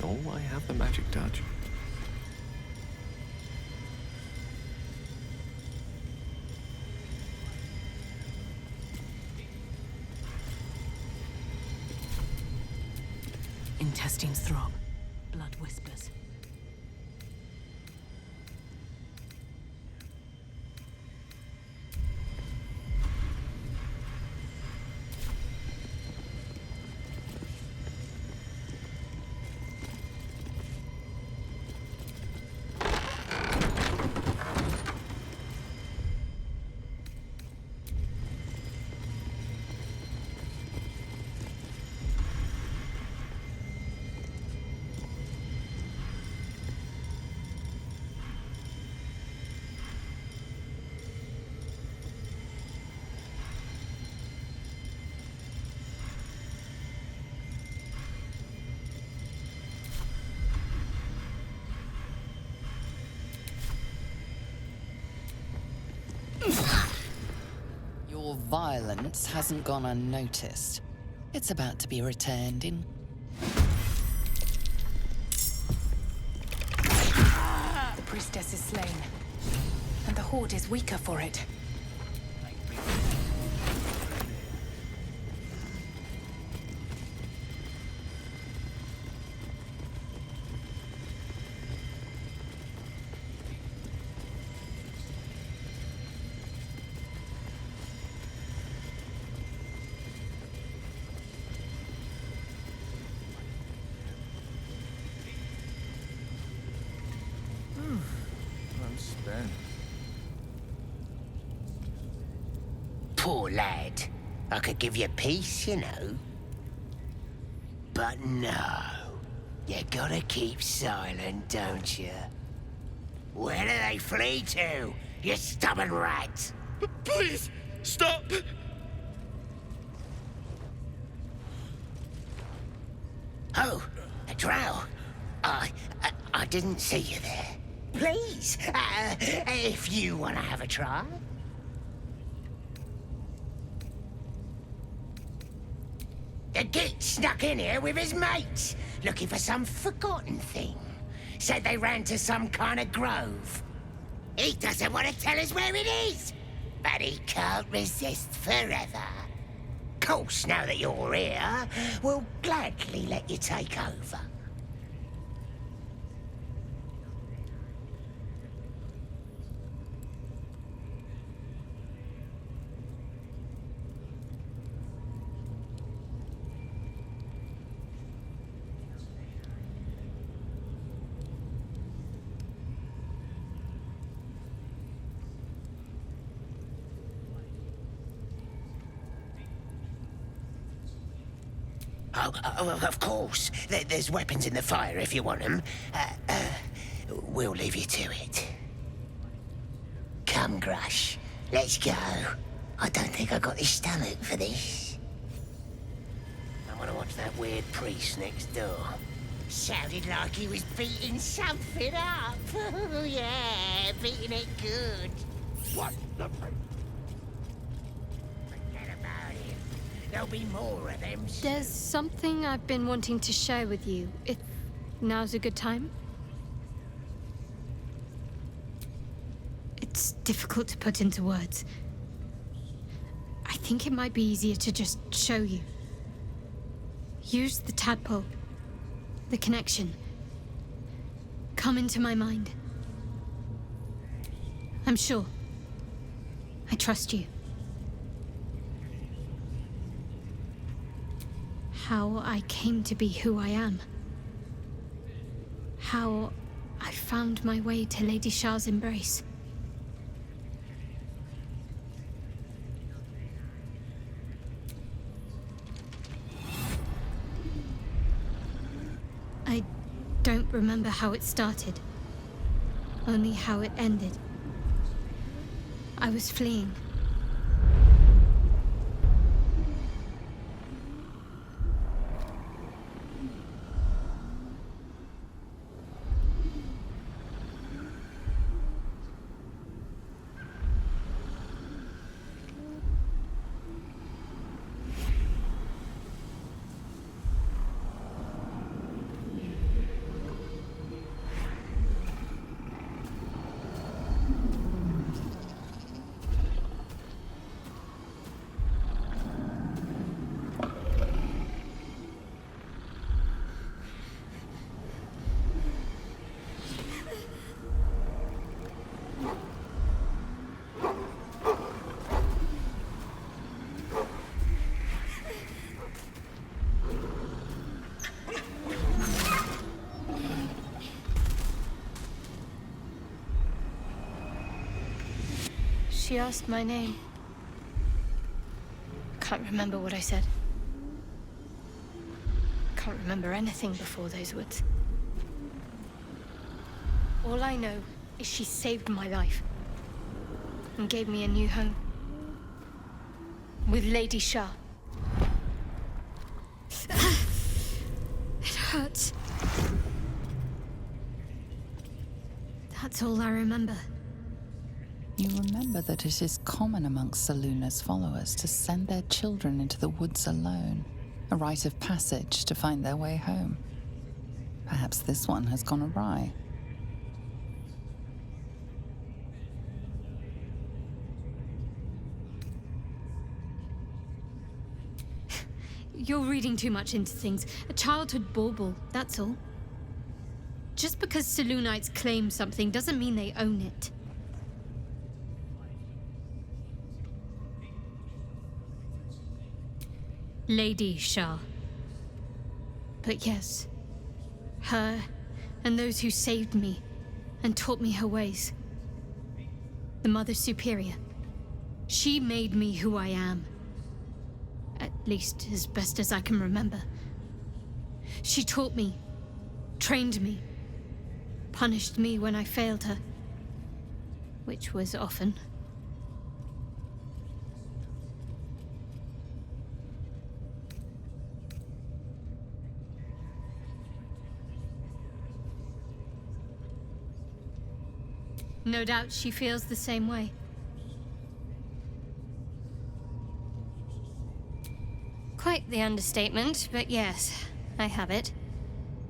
Oh, I have the magic touch. Intestines throb. Blood whispers. Your violence hasn't gone unnoticed. It's about to be returned in. The priestess is slain, and the horde is weaker for it. I'm spent. Poor lad. I could give you peace, you know. But no. You gotta keep silent, don't you? Where do they flee to, you stubborn rat? Please, stop! Oh, a drow. I didn't see you there. Please, if you want to have a try. The git snuck in here with his mates, looking for some forgotten thing. Said they ran to some kind of grove. He doesn't want to tell us where it is, but he can't resist forever. Course, now that you're here, we'll gladly let you take over. Of course. There's weapons in the fire if you want them. We'll leave you to it. Come, Grush. Let's go. I don't think I got the stomach for this. I want to watch that weird priest next door. Sounded like he was beating something up. Oh, yeah, beating it good. What the... Forget about it. There'll be more of them soon. There's something I've been wanting to share with you, if now's a good time. It's difficult to put into words. I think it might be easier to just show you. Use the tadpole. The connection. Come into my mind. I'm sure. I trust you. How I came to be who I am. How I found my way to Lady Shah's embrace. I don't remember how it started, only how it ended. I was fleeing. She asked my name. Can't remember what I said. Can't remember anything before those words. All I know is she saved my life and gave me a new home. With Lady Shah. It hurts. That's all I remember. You remember that it is common amongst Selûne's followers to send their children into the woods alone, a rite of passage to find their way home. Perhaps this one has gone awry. You're reading too much into things. A childhood bauble, that's all. Just because Selûnites claim something doesn't mean they own it. Lady Shah. But yes, her and those who saved me and taught me her ways. The Mother Superior. She made me who I am. At least as best as I can remember. She taught me, trained me, punished me when I failed her, which was often. No doubt she feels the same way. Quite the understatement, but yes, I have it.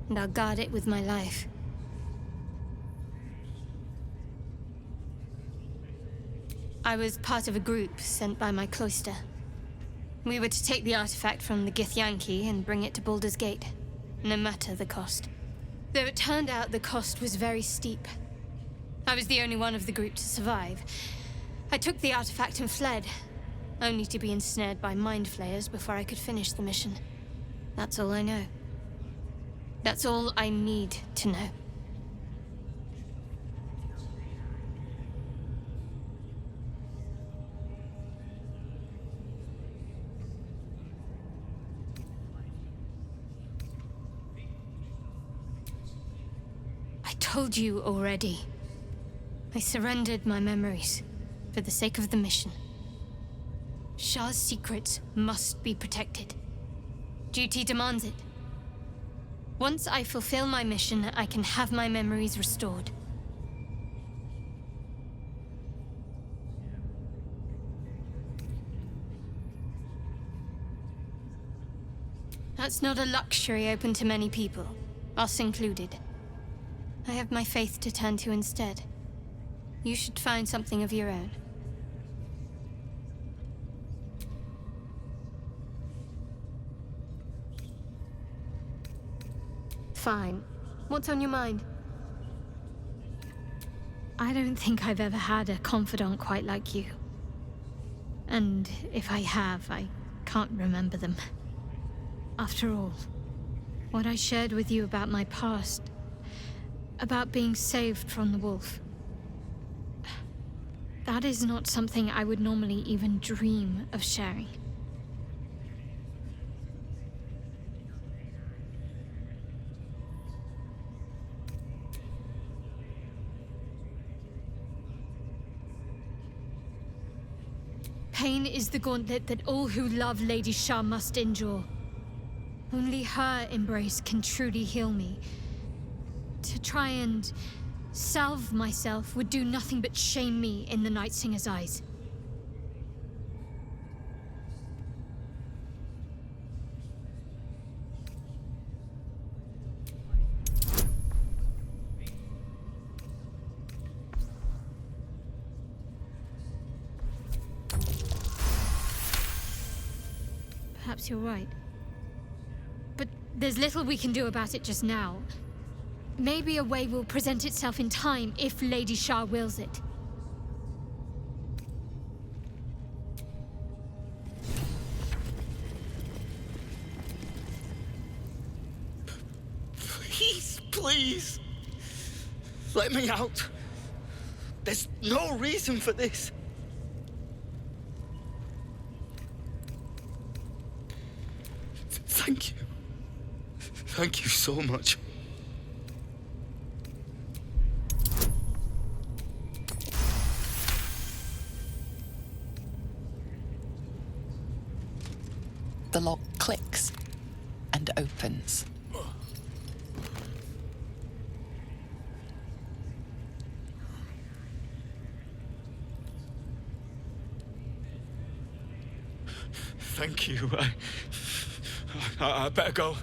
And I'll guard it with my life. I was part of a group sent by my cloister. We were to take the artifact from the Githyanki and bring it to Baldur's Gate, no matter the cost. Though it turned out the cost was very steep. I was the only one of the group to survive. I took the artifact and fled, only to be ensnared by mind flayers before I could finish the mission. That's all I know. That's all I need to know. told you already. I surrendered my memories for the sake of the mission. Shah's secrets must be protected. Duty demands it. Once I fulfill my mission, I can have my memories restored. That's not a luxury open to many people, us included. I have my faith to turn to instead. You should find something of your own. Fine. What's on your mind? I don't think I've ever had a confidant quite like you. And if I have, I can't remember them. After all, what I shared with you about my past, about being saved from the wolf, that is not something I would normally even dream of sharing. Pain is the gauntlet that all who love Lady Shah must endure. Only her embrace can truly heal me. To try and salve myself would do nothing but shame me in the Night Singer's eyes. Perhaps you're right. But there's little we can do about it just now. Maybe a way will present itself in time if Lady Shah wills it. Please! Let me out. There's no reason for this. Thank you. Thank you so much. The lock clicks and opens. Thank you. I better go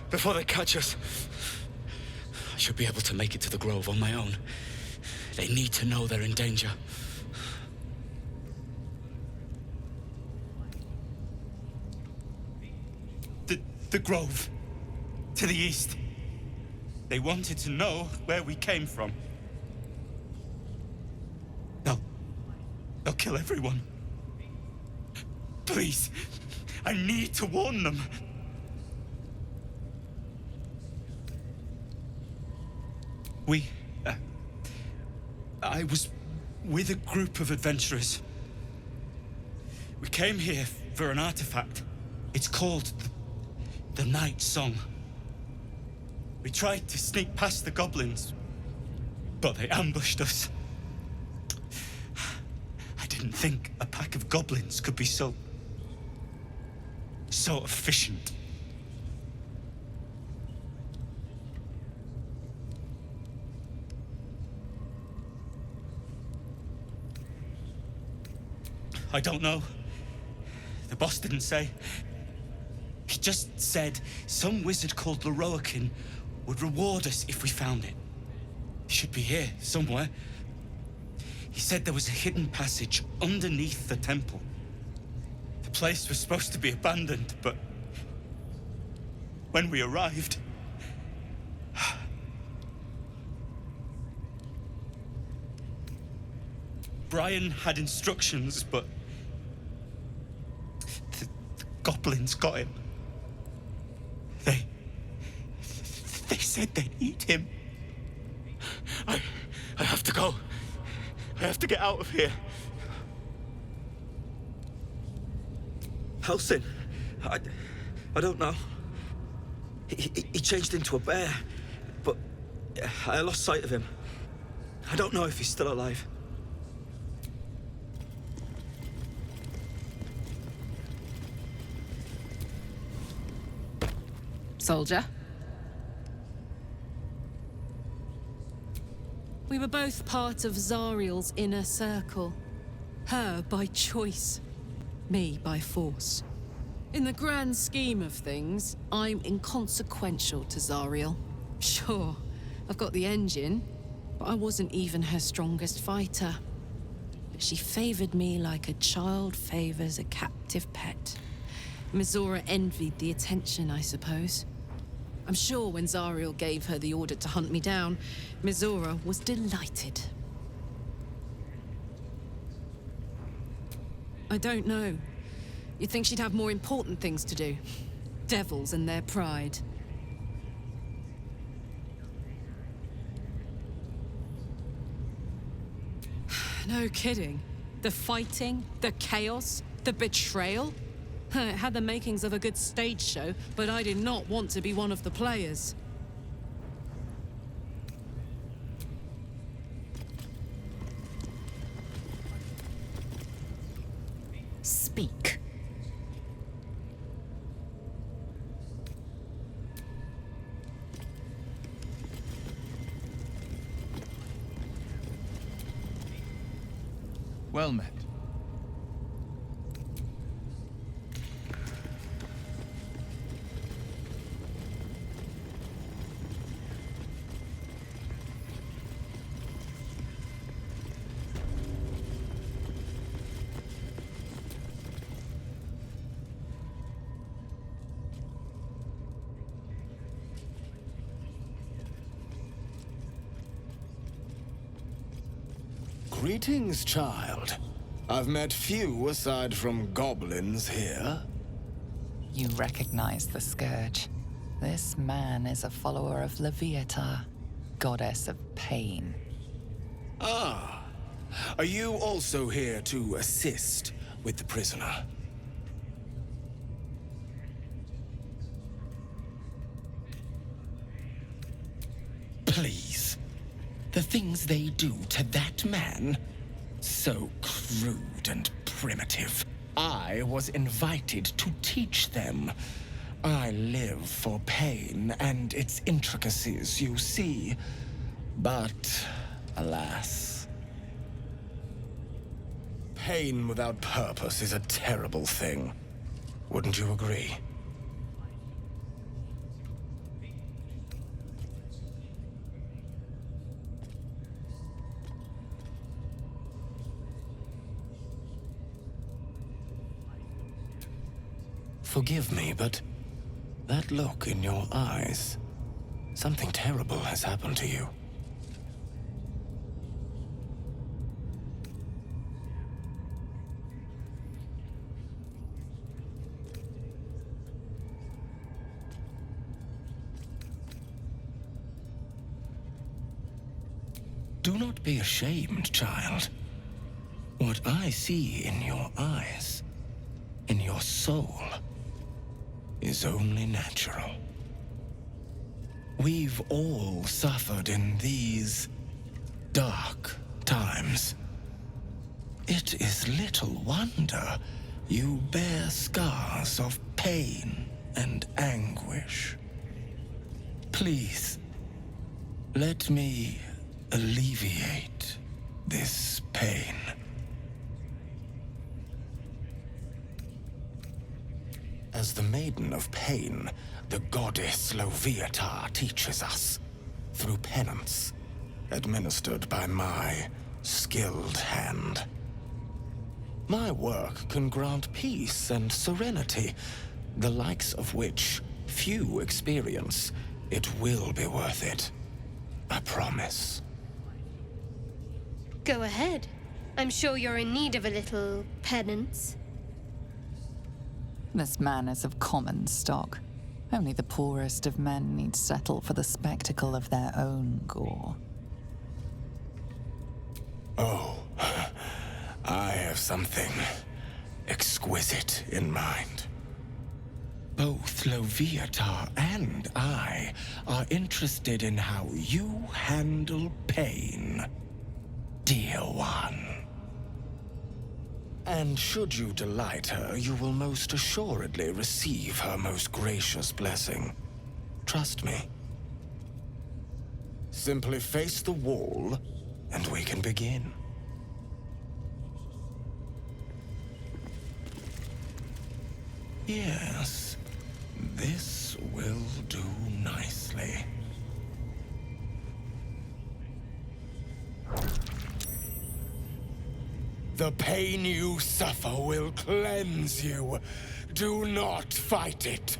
before they catch us. I should be able to make it to the Grove on my own. They need to know they're in danger. The Grove. To the east. They wanted to know where we came from. They'll kill everyone. Please, I need to warn them. I was with a group of adventurers. We came here for an artifact. It's called the Night Song. We tried to sneak past the goblins, but they ambushed us. I didn't think a pack of goblins could be so efficient. I don't know. The boss didn't say. He just said some wizard called Leroakin would reward us if we found it. It should be here, somewhere. He said there was a hidden passage underneath the temple. The place was supposed to be abandoned, but when we arrived, Brian had instructions, but the goblins got him. They said they'd eat him. I have to go. I have to get out of here. Halsin, I don't know. He changed into a bear, but I lost sight of him. I don't know if he's still alive. Soldier? We were both part of Zariel's inner circle. Her by choice, me by force. In the grand scheme of things, I'm inconsequential to Zariel. Sure, I've got the engine, but I wasn't even her strongest fighter. But she favored me like a child favors a captive pet. Mizora envied the attention, I suppose. I'm sure when Zariel gave her the order to hunt me down, Mizora was delighted. I don't know. You'd think she'd have more important things to do. Devils and their pride. No kidding. The fighting, the chaos, the betrayal. It had the makings of a good stage show, but I did not want to be one of the players. Speak. Well met. Greetings, child. I've met few aside from goblins here. You recognize the Scourge. This man is a follower of Leviatha, goddess of pain. Ah. Are you also here to assist with the prisoner? Please. The things they do to that man? So crude and primitive. I was invited to teach them. I live for pain and its intricacies, you see. But, alas. Pain without purpose is a terrible thing. Wouldn't you agree? Forgive me, but that look in your eyes, something terrible has happened to you. Do not be ashamed, child. What I see in your eyes, in your soul, is only natural. We've all suffered in these dark times. It is little wonder you bear scars of pain and anguish. Please, let me alleviate this pain. As the Maiden of Pain, the goddess Leviatha teaches us, through penance, administered by my skilled hand. My work can grant peace and serenity, the likes of which few experience. It will be worth it. I promise. Go ahead. I'm sure you're in need of a little penance. This man is of common stock. Only the poorest of men need settle for the spectacle of their own gore. Oh, I have something exquisite in mind. Both Loviatar and I are interested in how you handle pain, dear one. And should you delight her, you will most assuredly receive her most gracious blessing. Trust me. Simply face the wall, and we can begin. Yes, this will do nicely. The pain you suffer will cleanse you. Do not fight it.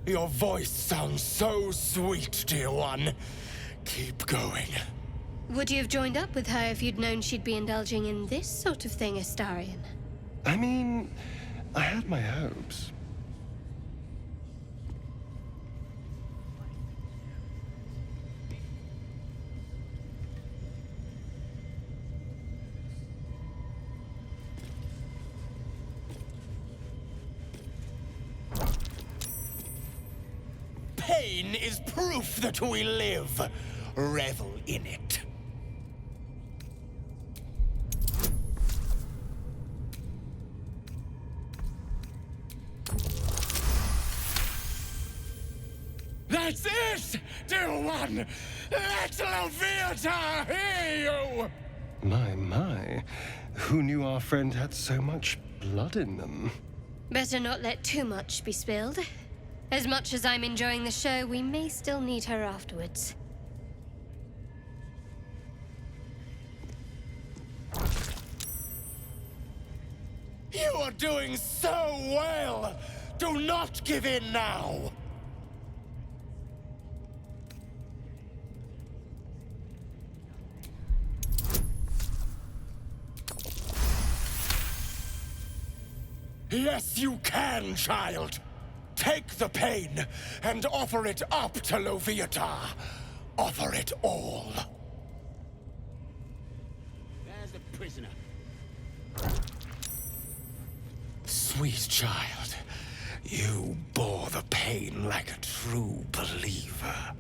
Your voice sounds so sweet, dear one. Keep going. Would you have joined up with her if you'd known she'd be indulging in this sort of thing, Astarion? I mean, I had my hopes. Pain is proof that we live. Revel in it. That's it, dear one! Let Loviatar hear you! My. Who knew our friend had so much blood in them? Better not let too much be spilled. As much as I'm enjoying the show, we may still need her afterwards. You are doing so well! Do not give in now! Yes, you can, child! Take the pain and offer it up to Loviatar. Offer it all. There's the prisoner. Sweet child, you bore the pain like a true believer.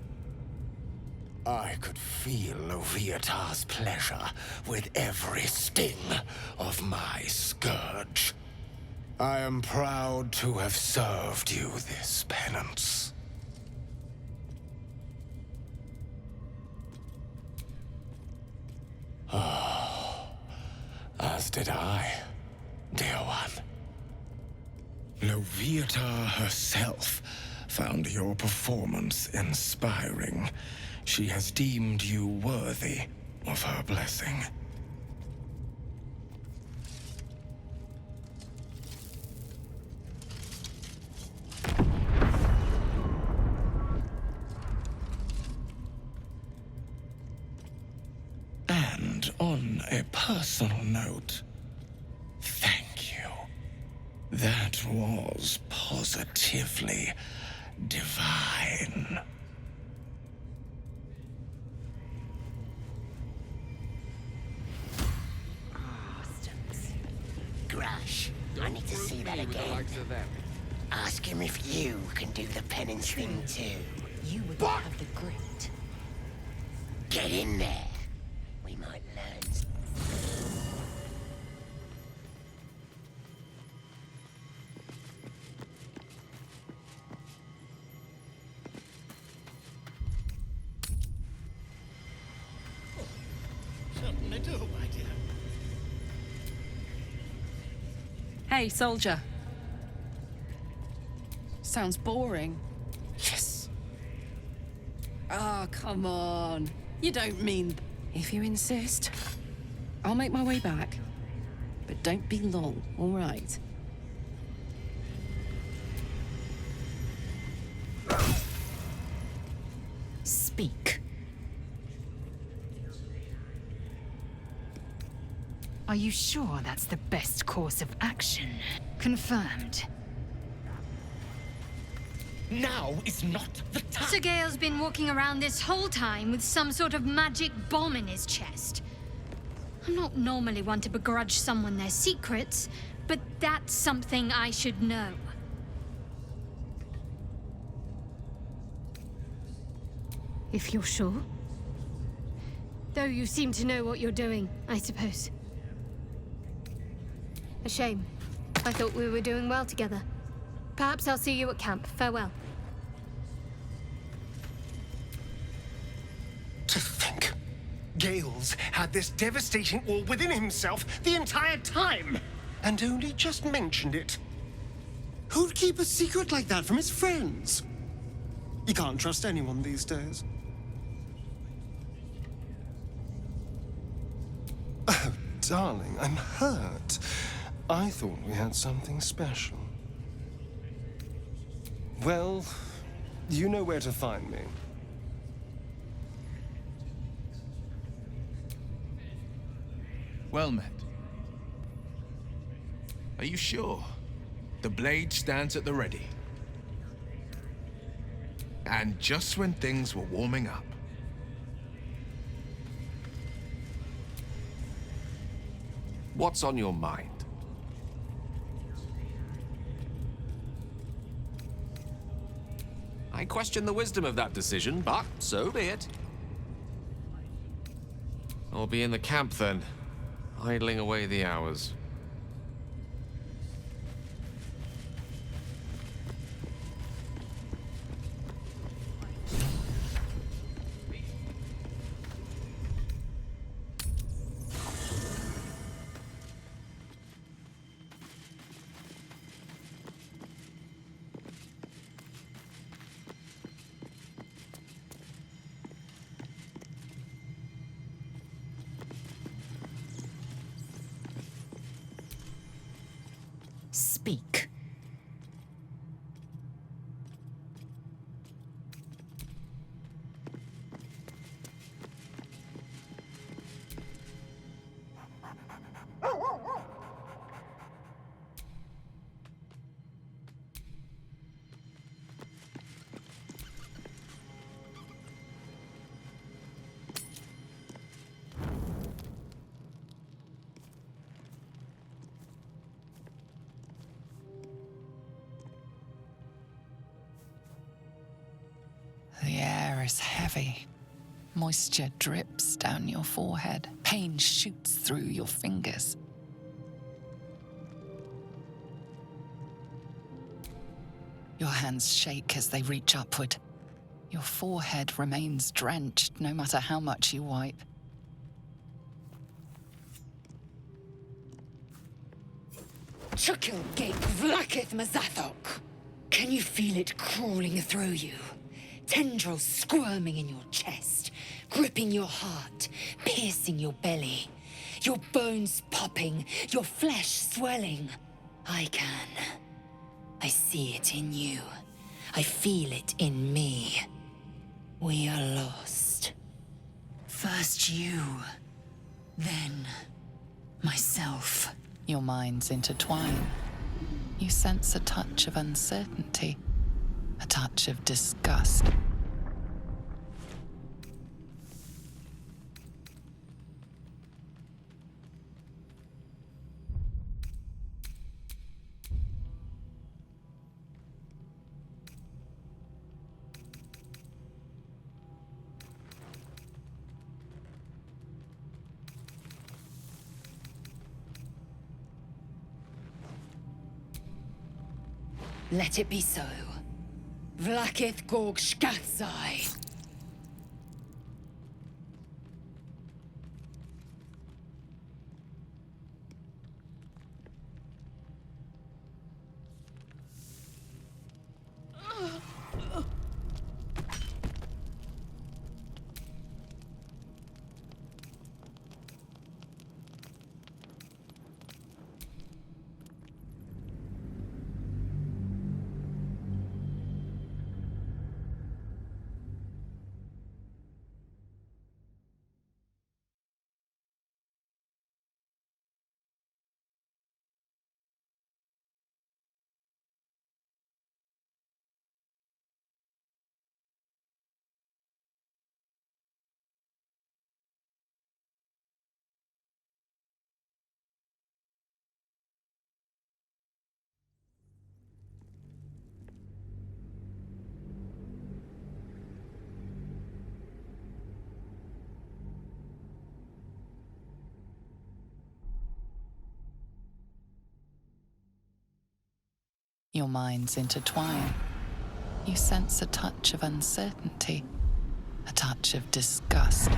I could feel Loviatar's pleasure with every sting of my scourge. I am proud to have served you this penance. Oh, as did I, dear one. Loviatar herself found your performance inspiring. She has deemed you worthy of her blessing. And on a personal note, thank you. That was positively divine. Grush, I need to see that again. Ask him if you can do the penance thing too. You would have the grit. Get in there. We might learn. Certainly do, my dear. Hey, soldier. Sounds boring. Yes. Oh, come on. You don't mean... If you insist, I'll make my way back. But don't be long, all right? Speak. Are you sure that's the best course of action? Confirmed. Now is not the time. Sir Gale's been walking around this whole time with some sort of magic bomb in his chest. I'm not normally one to begrudge someone their secrets, but that's something I should know. If you're sure. Though you seem to know what you're doing, I suppose. A shame. I thought we were doing well together. Perhaps I'll see you at camp. Farewell. To think, Gales had this devastating all within himself the entire time, and only just mentioned it. Who'd keep a secret like that from his friends? You can't trust anyone these days. Oh, darling, I'm hurt. I thought we had something special. Well, you know where to find me. Well met. Are you sure? The blade stands at the ready. And just when things were warming up. What's on your mind? I question the wisdom of that decision, but so be it. I'll be in the camp then, idling away the hours. Speak. The air is heavy. Moisture drips down your forehead. Pain shoots through your fingers. Your hands shake as they reach upward. Your forehead remains drenched no matter how much you wipe. Chukil gate vlaketh Mazathok. Can you feel it crawling through you? Tendrils squirming in your chest, gripping your heart, piercing your belly. Your bones popping, your flesh swelling. I can. I see it in you. I feel it in me. We are lost. First you, then myself. Your minds intertwine. You sense a touch of uncertainty, a touch of disgust. Let it be so. Vlakith Gorg Shkathzai. Your minds intertwine. You sense a touch of uncertainty, a touch of disgust.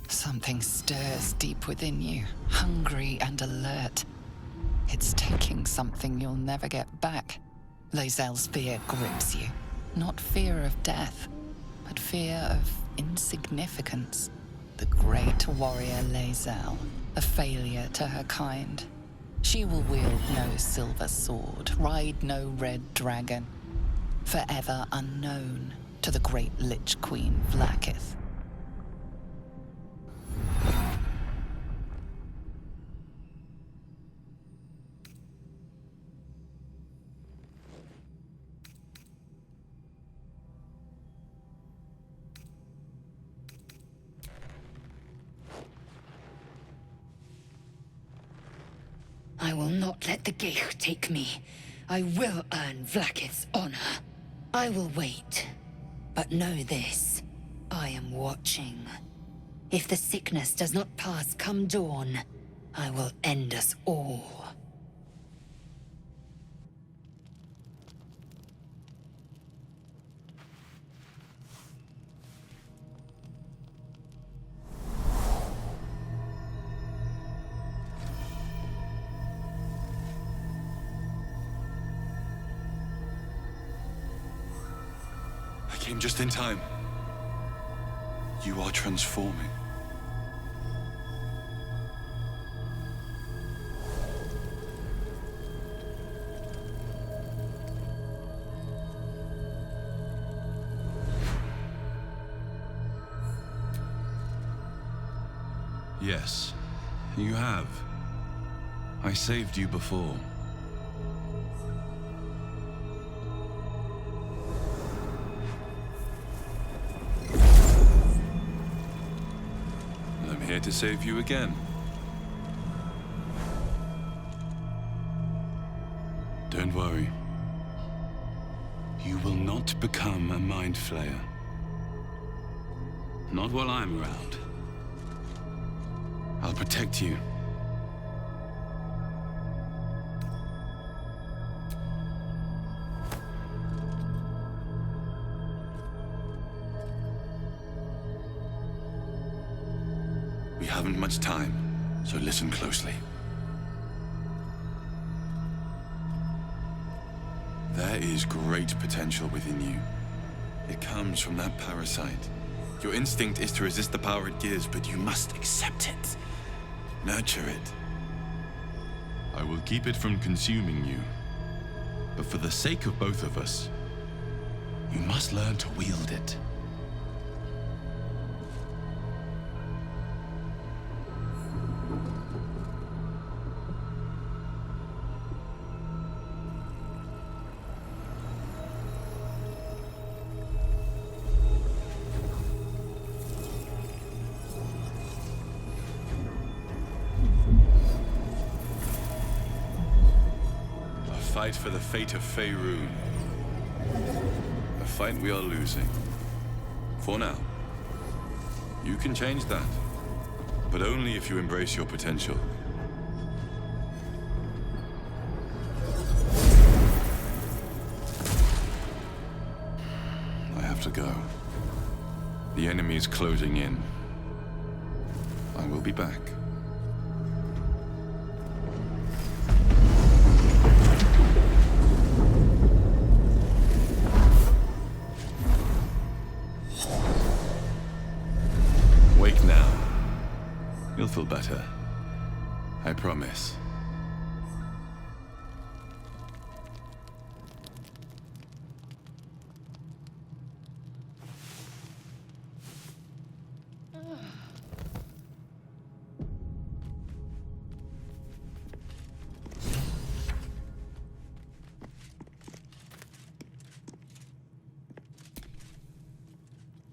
Something stirs deep within you, hungry and alert. It's taking something you'll never get back. Lae'zel's fear grips you. Not fear of death, but fear of insignificance. The great warrior Lae'zel, a failure to her kind. She will wield no silver sword, ride no red dragon. Forever unknown to the great Lich Queen Vlaakith. I will not let the Geich take me. I will earn Vlaakith's honor. I will wait. But know this. I am watching. If the sickness does not pass come dawn, I will end us all. I came just in time. You are transforming. Yes, you have. I saved you before. I'm here to save you again. Don't worry. You will not become a mind flayer. Not while I'm around. I'll protect you. We haven't much time, so listen closely. There is great potential within you. It comes from that parasite. Your instinct is to resist the power it gives, but you must accept it. Nurture it. I will keep it from consuming you. But for the sake of both of us, you must learn to wield it. Fight for the fate of Faerun. A fight we are losing. For now. You can change that. But only if you embrace your potential. I have to go. The enemy is closing in. I will be back. You'll feel better. I promise.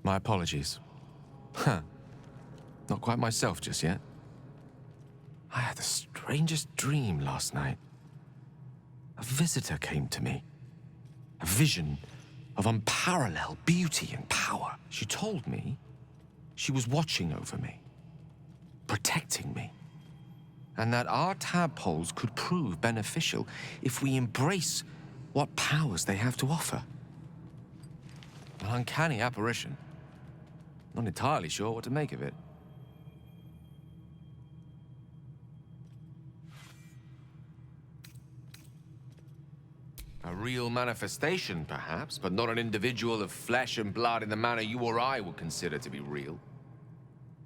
My apologies. Huh. Not quite myself just yet. I had the strangest dream last night. A visitor came to me. A vision of unparalleled beauty and power. She told me she was watching over me, protecting me. and that our tadpoles could prove beneficial if we embrace what powers they have to offer. An uncanny apparition. Not entirely sure what to make of it. A real manifestation, perhaps, but not an individual of flesh and blood in the manner you or I would consider to be real.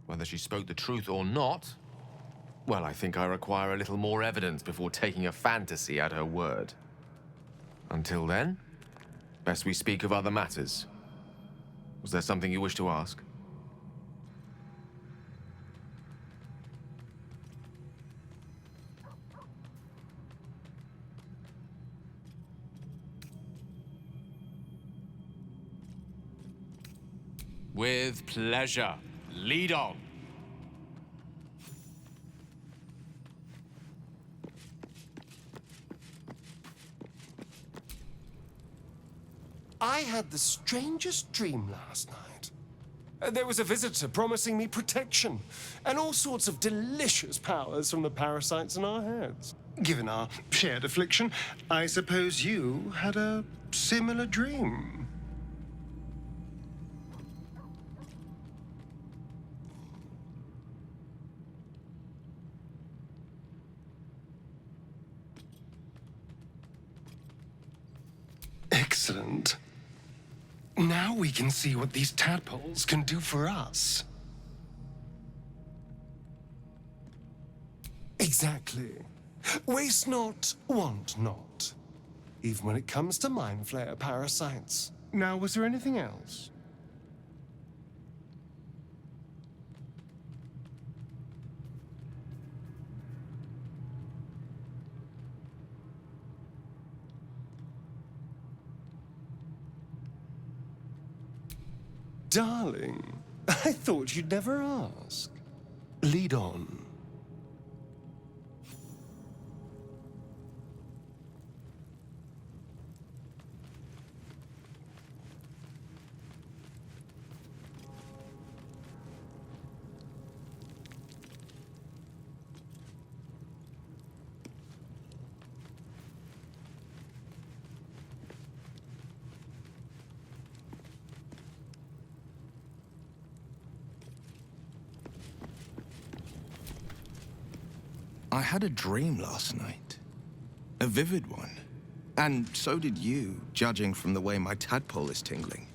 Whether she spoke the truth or not, well, I think I require a little more evidence before taking a fantasy at her word. Until then, best we speak of other matters. Was there something you wish to ask? With pleasure. Lead on. I had the strangest dream last night. There was a visitor promising me protection and all sorts of delicious powers from the parasites in our heads. Given our shared affliction, I suppose you had a similar dream. Excellent. Now we can see what these tadpoles can do for us. Exactly. Waste not, want not. Even when it comes to mind flayer parasites. Now, was there anything else? Darling, I thought you'd never ask. Lead on. I had a dream last night. A vivid one. And so did you, judging from the way my tadpole is tingling.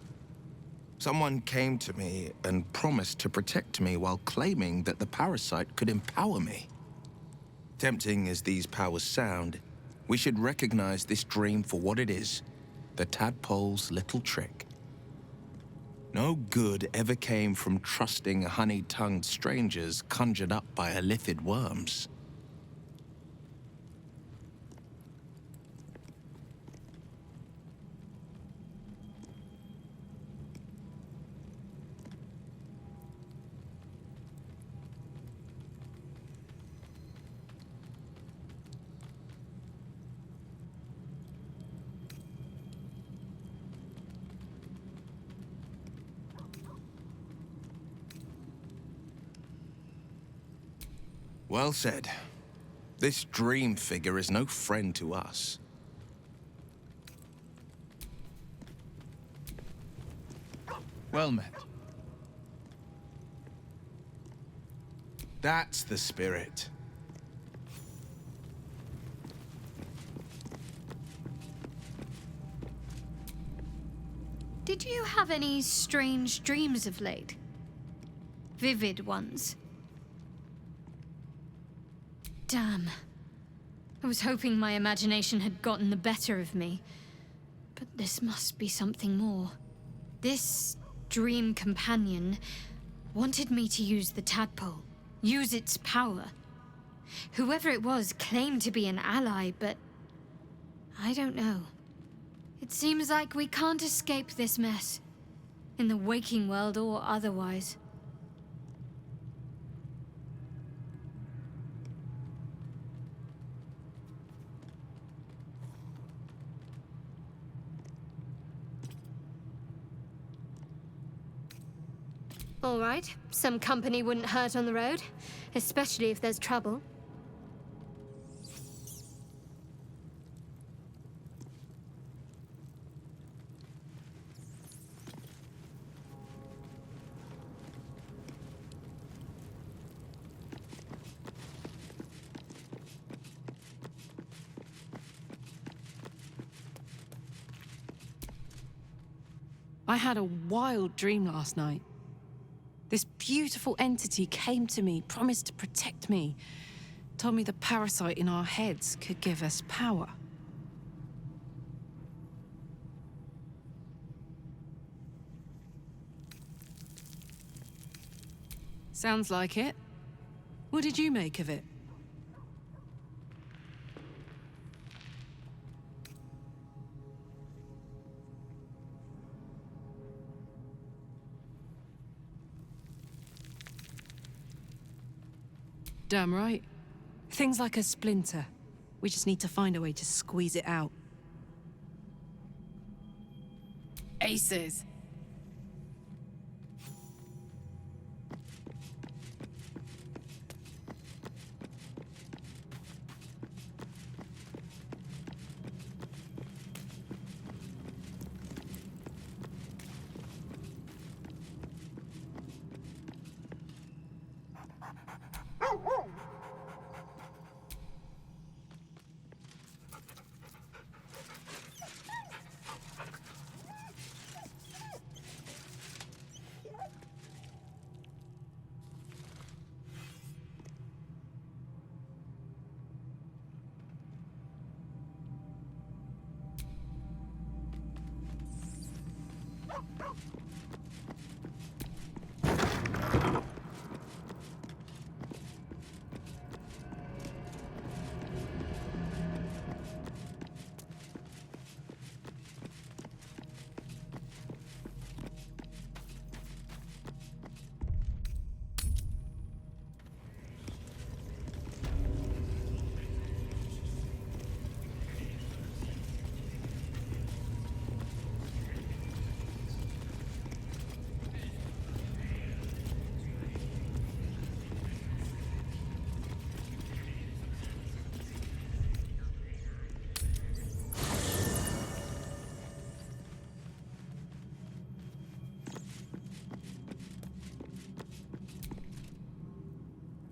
Someone came to me and promised to protect me while claiming that the parasite could empower me. Tempting as these powers sound, we should recognize this dream for what it is, the tadpole's little trick. No good ever came from trusting honey-tongued strangers conjured up by elithid worms. Well said. This dream figure is no friend to us. Well met. That's the spirit. Did you have any strange dreams of late? Vivid ones? Damn. I was hoping my imagination had gotten the better of me. But this must be something more. This dream companion wanted me to use the tadpole, use its power. Whoever it was claimed to be an ally, but I don't know. It seems like we can't escape this mess, in the waking world or otherwise. All right, some company wouldn't hurt on the road, especially if there's trouble. I had a wild dream last night. This beautiful entity came to me, promised to protect me, told me the parasite in our heads could give us power. Sounds like it. What did you make of it? Damn right. Things like a splinter. We just need to find a way to squeeze it out. Aces.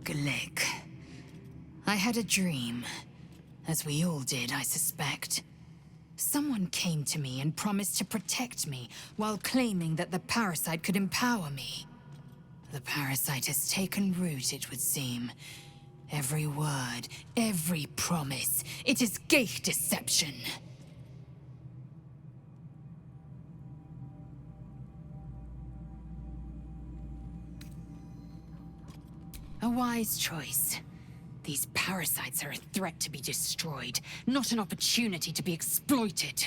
Glick. I had a dream. As we all did, I suspect. Someone came to me and promised to protect me, while claiming that the parasite could empower me. The parasite has taken root, it would seem. Every word, every promise, it is gate deception. A wise choice. These parasites are a threat to be destroyed, not an opportunity to be exploited.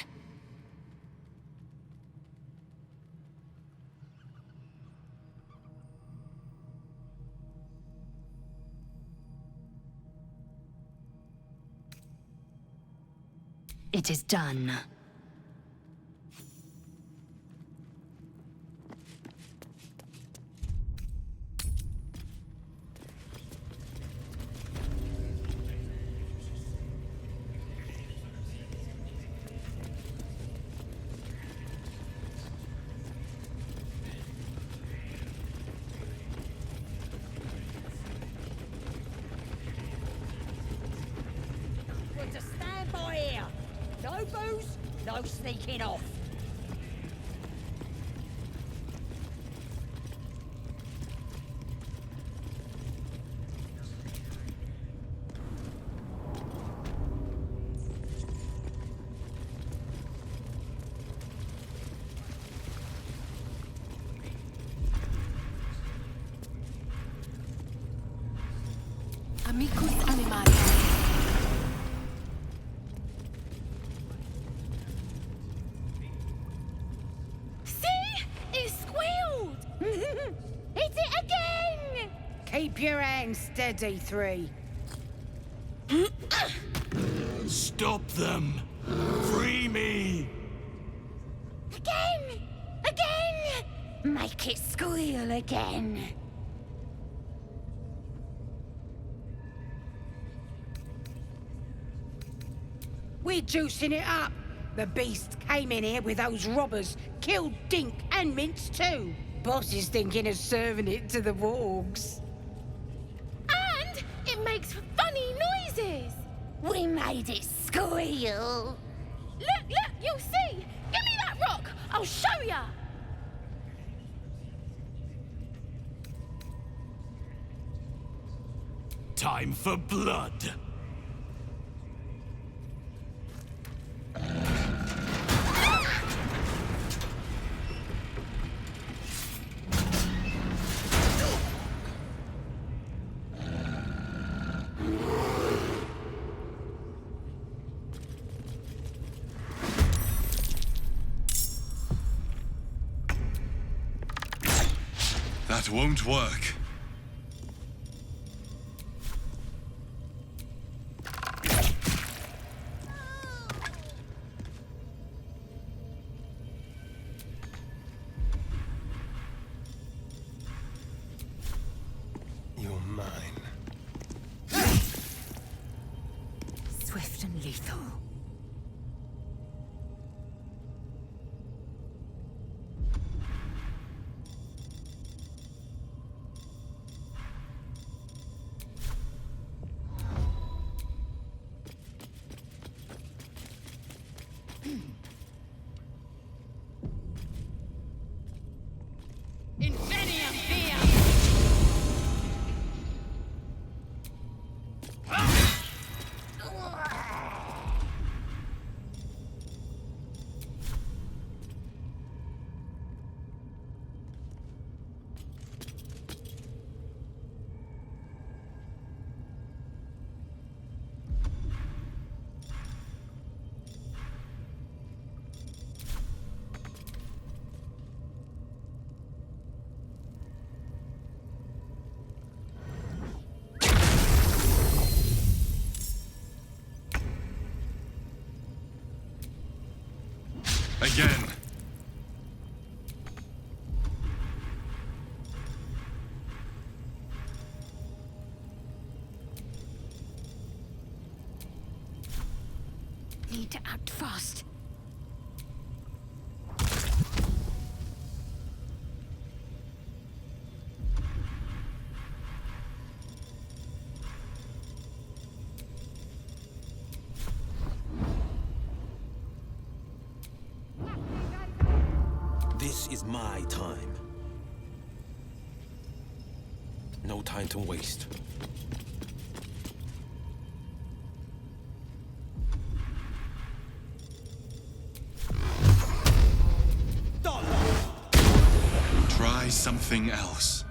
It is done. We're to stand by here. No booze, no sneaking off. Amicus animalis. Hit it again! Keep your hands steady, Three. Stop them! Free me! Again! Again! Make it squeal again. We're juicing it up. The beast came in here with those robbers, killed Dink and Mince too. Boss is thinking of serving it to the wargs. And it makes funny noises. We made it squeal. Look, you'll see. Give me that rock. I'll show ya. Time for blood. That won't work. You're mine. Swift and lethal. Infinium Via! Again. Need to act fast. This is my time. No time to waste. Try something else.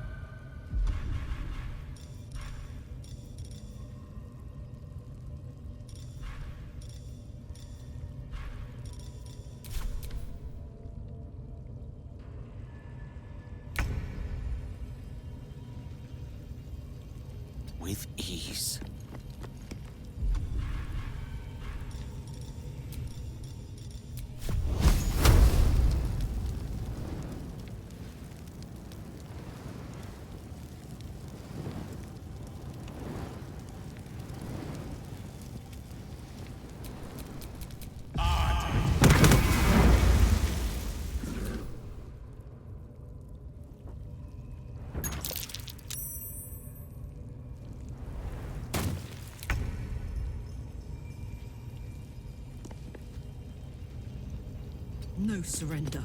With ease. No surrender.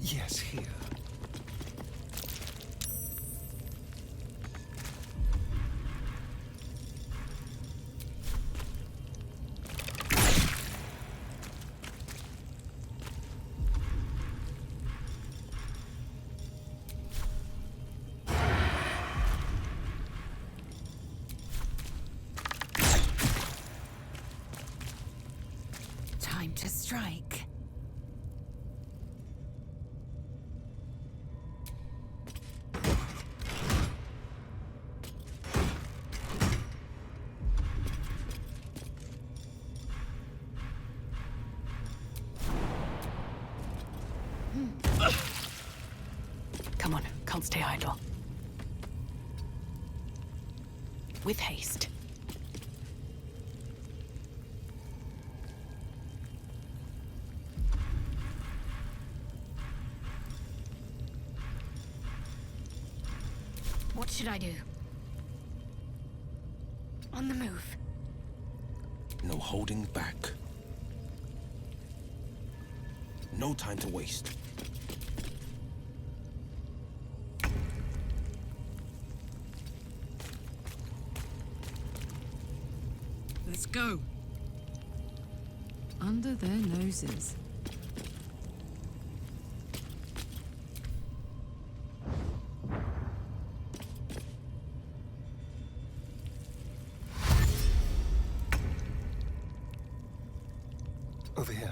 Yes, here. Time to strike. Come on, can't stay idle. With haste. should I do? On the move. No holding back. No time to waste. Let's go. Under their noses. Over here.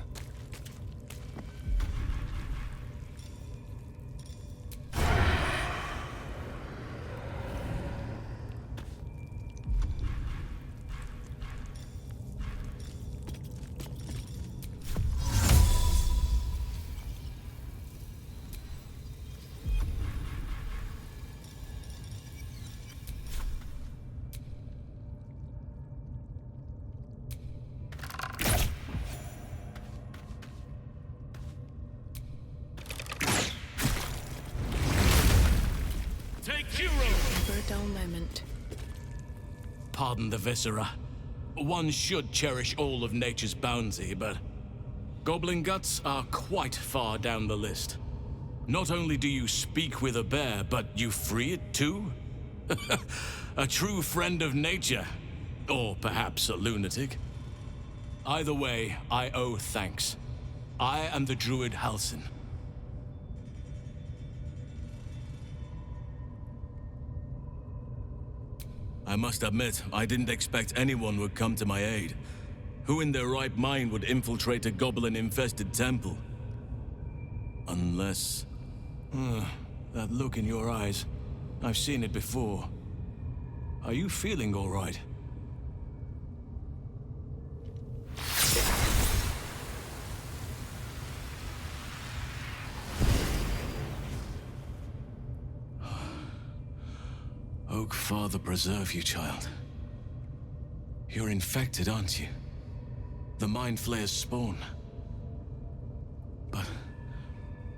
For a dull moment. Pardon the viscera. One should cherish all of nature's bounty, but goblin guts are quite far down the list. Not only do you speak with a bear, but you free it too? A true friend of nature. Or perhaps a lunatic. Either way, I owe thanks. I am the druid Halsin. I must admit, I didn't expect anyone would come to my aid. Who in their right mind would infiltrate a goblin-infested temple? Unless... that look in your eyes. I've seen it before. Are you feeling all right? Oak Father preserve you, child. You're infected, aren't you? The Mind Flayer's spawn. But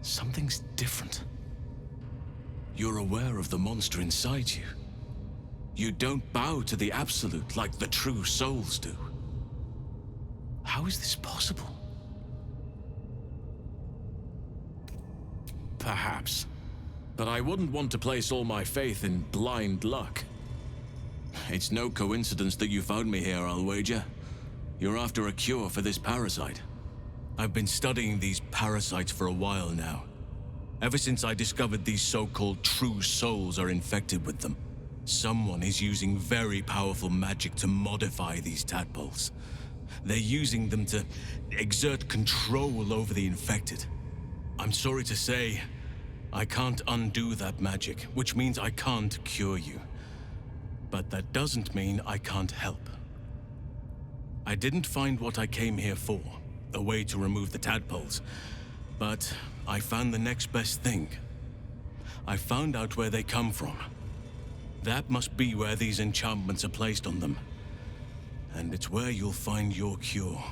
something's different. You're aware of the monster inside you. You don't bow to the Absolute like the true souls do. How is this possible? Perhaps. But I wouldn't want to place all my faith in blind luck. It's no coincidence that you found me here, I'll wager. You're after a cure for this parasite. I've been studying these parasites for a while now. Ever since I discovered these so-called true souls are infected with them. Someone is using very powerful magic to modify these tadpoles. They're using them to exert control over the infected. I'm sorry to say, I can't undo that magic, which means I can't cure you. But that doesn't mean I can't help. I didn't find what I came here for, a way to remove the tadpoles, but I found the next best thing. I found out where they come from. That must be where these enchantments are placed on them. And it's where you'll find your cure.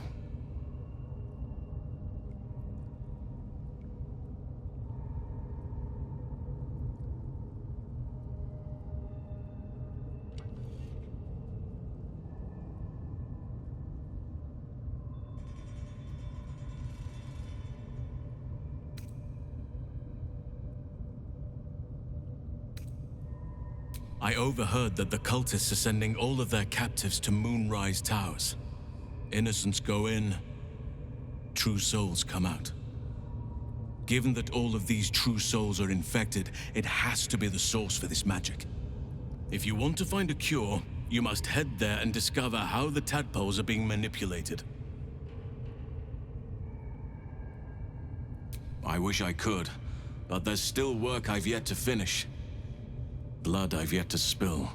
I overheard that the cultists are sending all of their captives to Moonrise Towers. Innocents go in, true souls come out. Given that all of these true souls are infected, it has to be the source for this magic. If you want to find a cure, you must head there and discover how the tadpoles are being manipulated. I wish I could, but there's still work I've yet to finish. Blood I've yet to spill.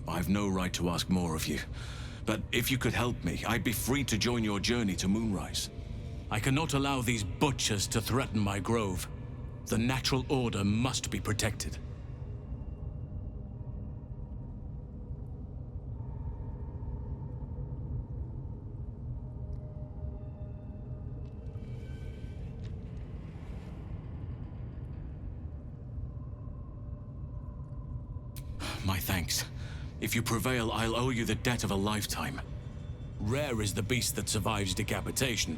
I've no right to ask more of you, but if you could help me, I'd be free to join your journey to Moonrise. I cannot allow these butchers to threaten my grove. The natural order must be protected. My thanks. If you prevail, I'll owe you the debt of a lifetime. Rare is the beast that survives decapitation.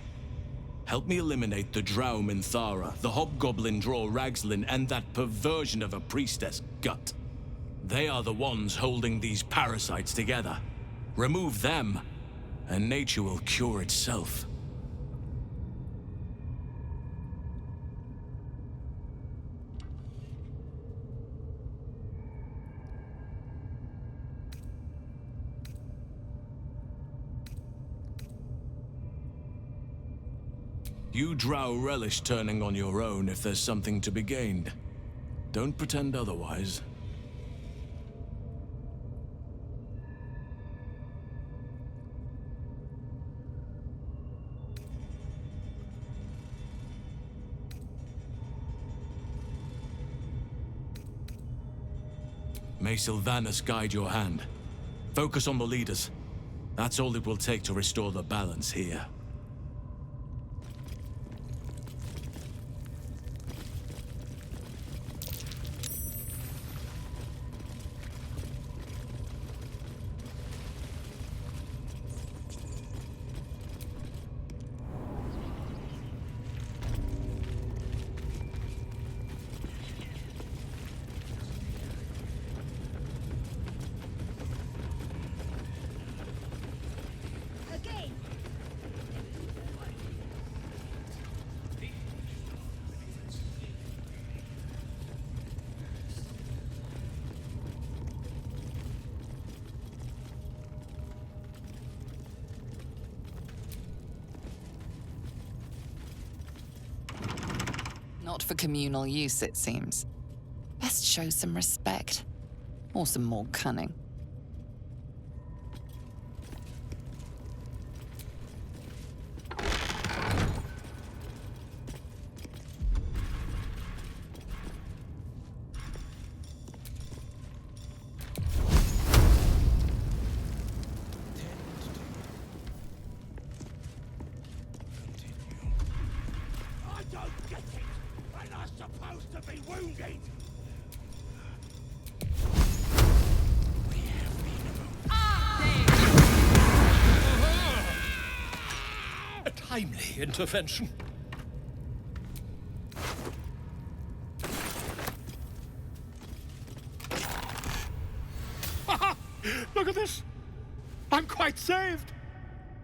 Help me eliminate the Drow Minthara, the hobgoblin Draw Ragslin, and that perversion of a priestess, Gut. They are the ones holding these parasites together. Remove them, and nature will cure itself. You Drow relish turning on your own if there's something to be gained. Don't pretend otherwise. May Sylvanas guide your hand. Focus on the leaders. That's all it will take to restore the balance here. Not for communal use, it seems. Best show some respect. Or some more cunning. I don't get it! We're not supposed to be wounded! A timely intervention. Look at this! I'm quite saved!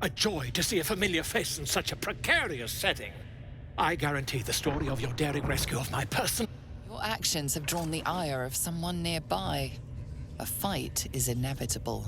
A joy to see a familiar face in such a precarious setting. I guarantee the story of your daring rescue of my person. Your actions have drawn the ire of someone nearby. A fight is inevitable.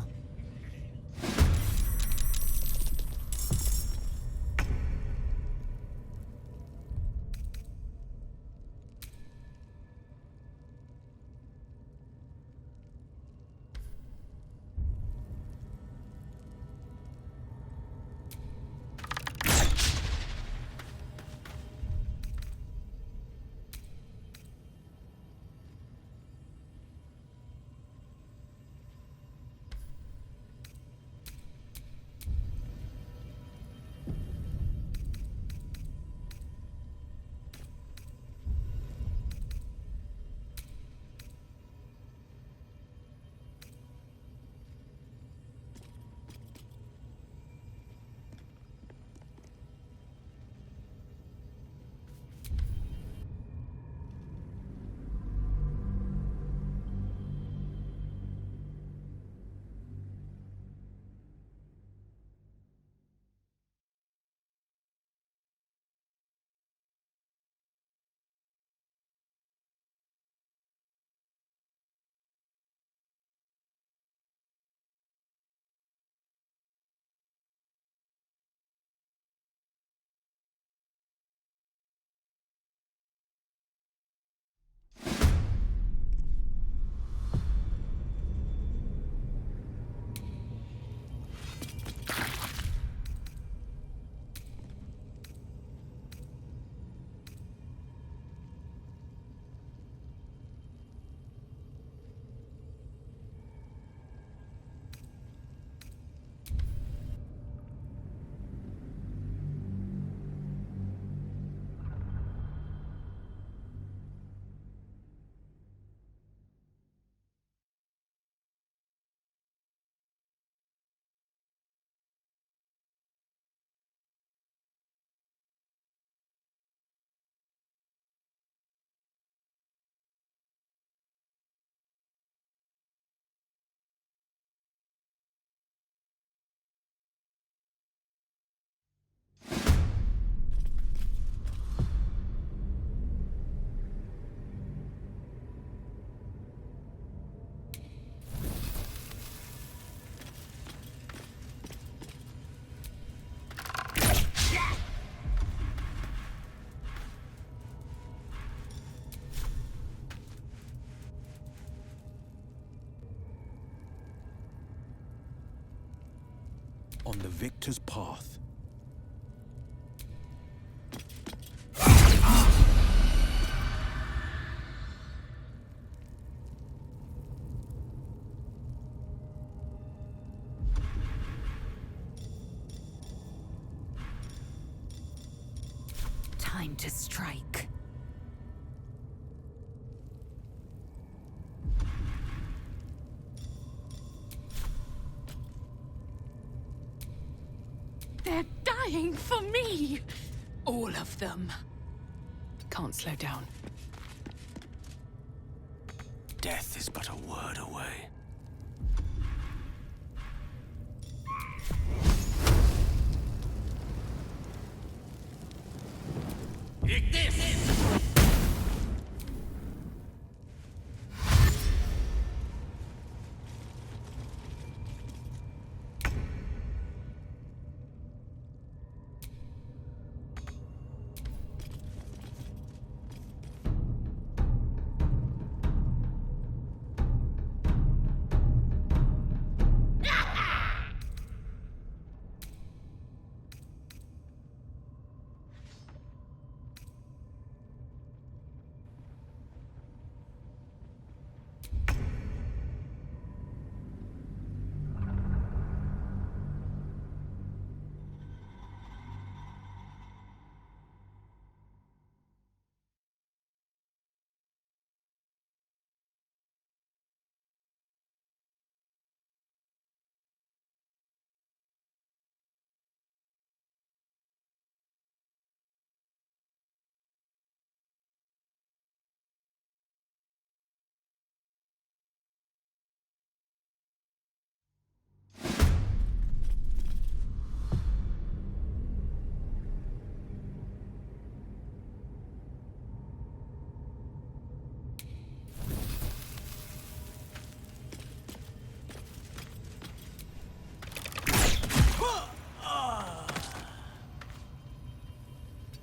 on the victor's path. Time to strike. They're dying for me! All of them. Can't slow down. Death is but a word away. Eat this!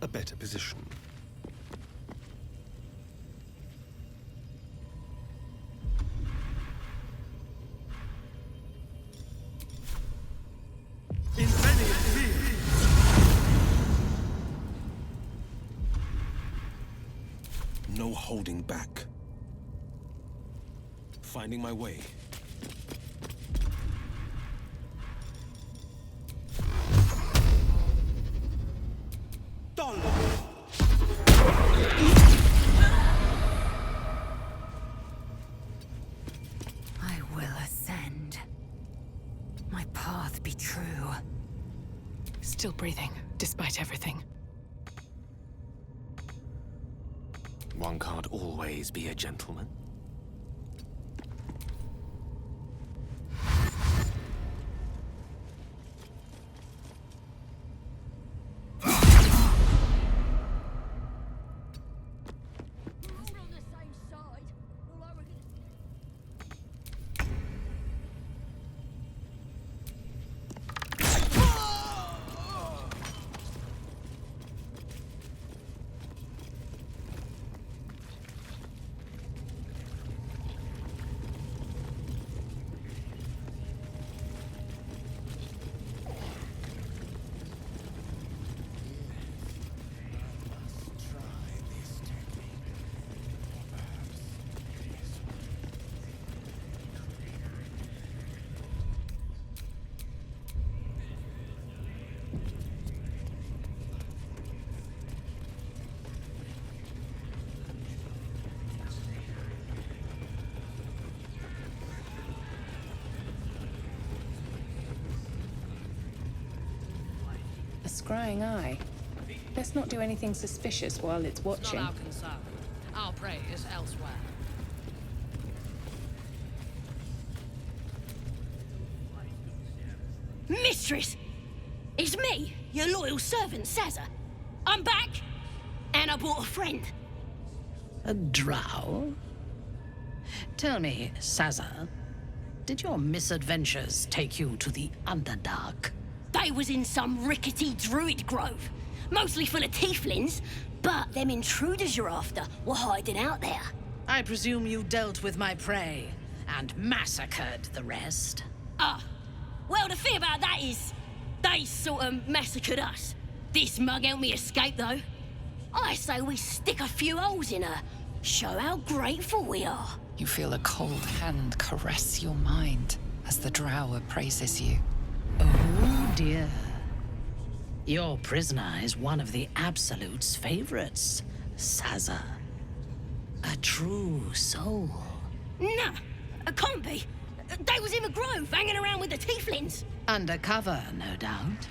A better position. No holding back. Finding my way. I will ascend. My path be true. Still breathing, despite everything. One can't always be a gentleman. A scrying eye. Let's not do anything suspicious while it's watching. Not our concern. Our prey is elsewhere. Mistress! It's me, your loyal servant, Sazza. I'm back, and I brought a friend. A drow? Tell me, Sazza, did your misadventures take you to the Underdark? They was in some rickety druid grove, mostly full of tieflings, but them intruders you're after were hiding out there. I presume you dealt with my prey and massacred the rest? Well, the thing about that is, They sort of massacred us. This mug helped me escape, though. I say we stick a few holes in her. Show how grateful we are. You feel a cold hand caress your mind as the drow appraises you. Oh dear. Your prisoner is one of the Absolute's favorites, Sazza. A true soul. Nah, it can't be. They was in the grove, hanging around with the tieflings. Undercover, no doubt.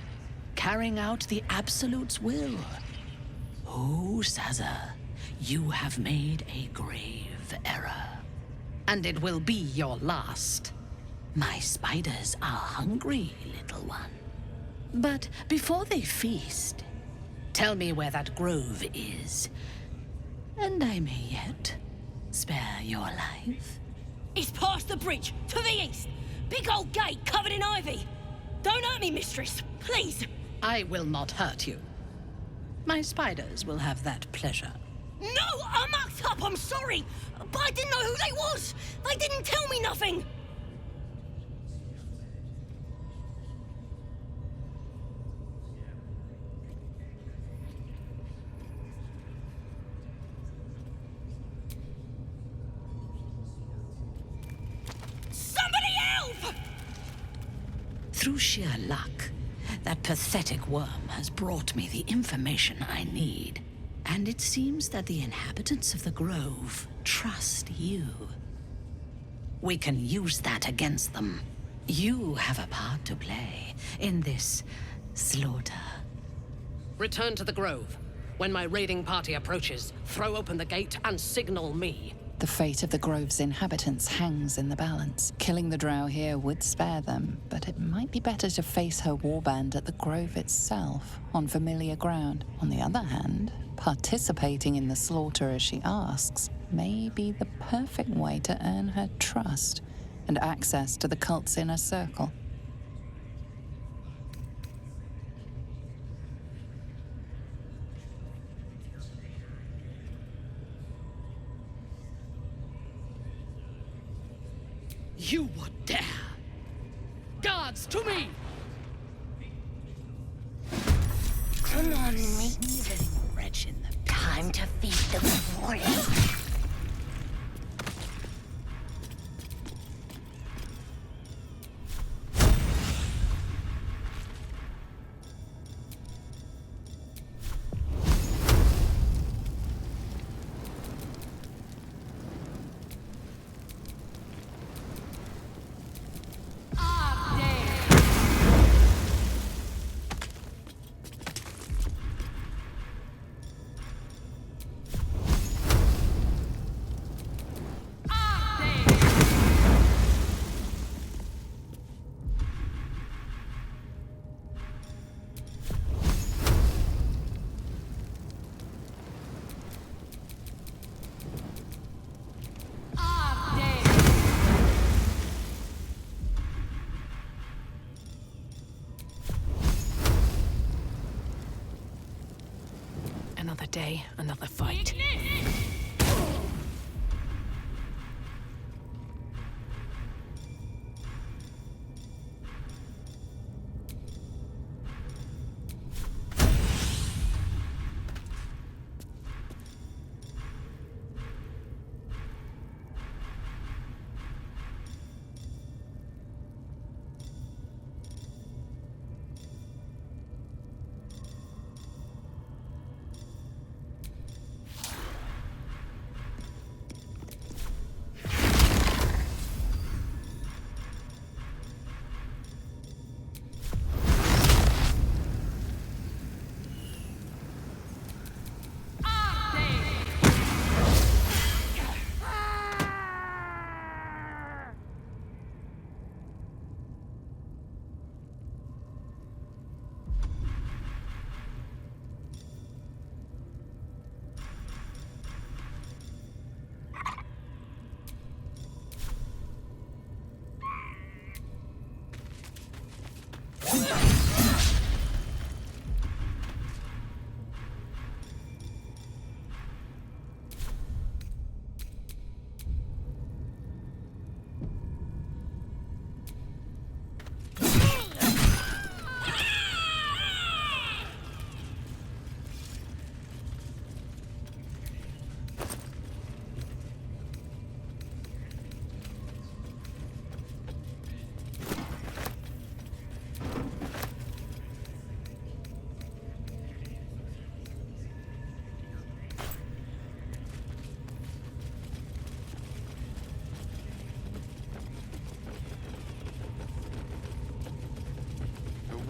Carrying out the Absolute's will. Oh, Sazza, you have made a grave error. And it will be your last. My spiders are hungry, little one. But before they feast, tell me where that grove is, and I may yet spare your life. It's past the bridge, to the east. Big old gate covered in ivy. Don't hurt me, mistress, please. I will not hurt you. My spiders will have that pleasure. No, I mucked up, I'm sorry. But I didn't know who they was. They didn't tell me nothing. Somebody help! Through sheer luck, that pathetic worm has brought me the information I need. And it seems that the inhabitants of the Grove trust you. We can use that against them. You have a part to play in this slaughter. Return to the Grove. When my raiding party approaches, throw open the gate and signal me. The fate of the Grove's inhabitants hangs in the balance. Killing the drow here would spare them, but it might be better to face her warband at the Grove itself, on familiar ground. On the other hand, participating in the slaughter as she asks may be the perfect way to earn her trust and access to the cult's inner circle. You would dare! Guards, to me! Come on, mate. Wretch in the Time to feed the warriors. Another day, another fight.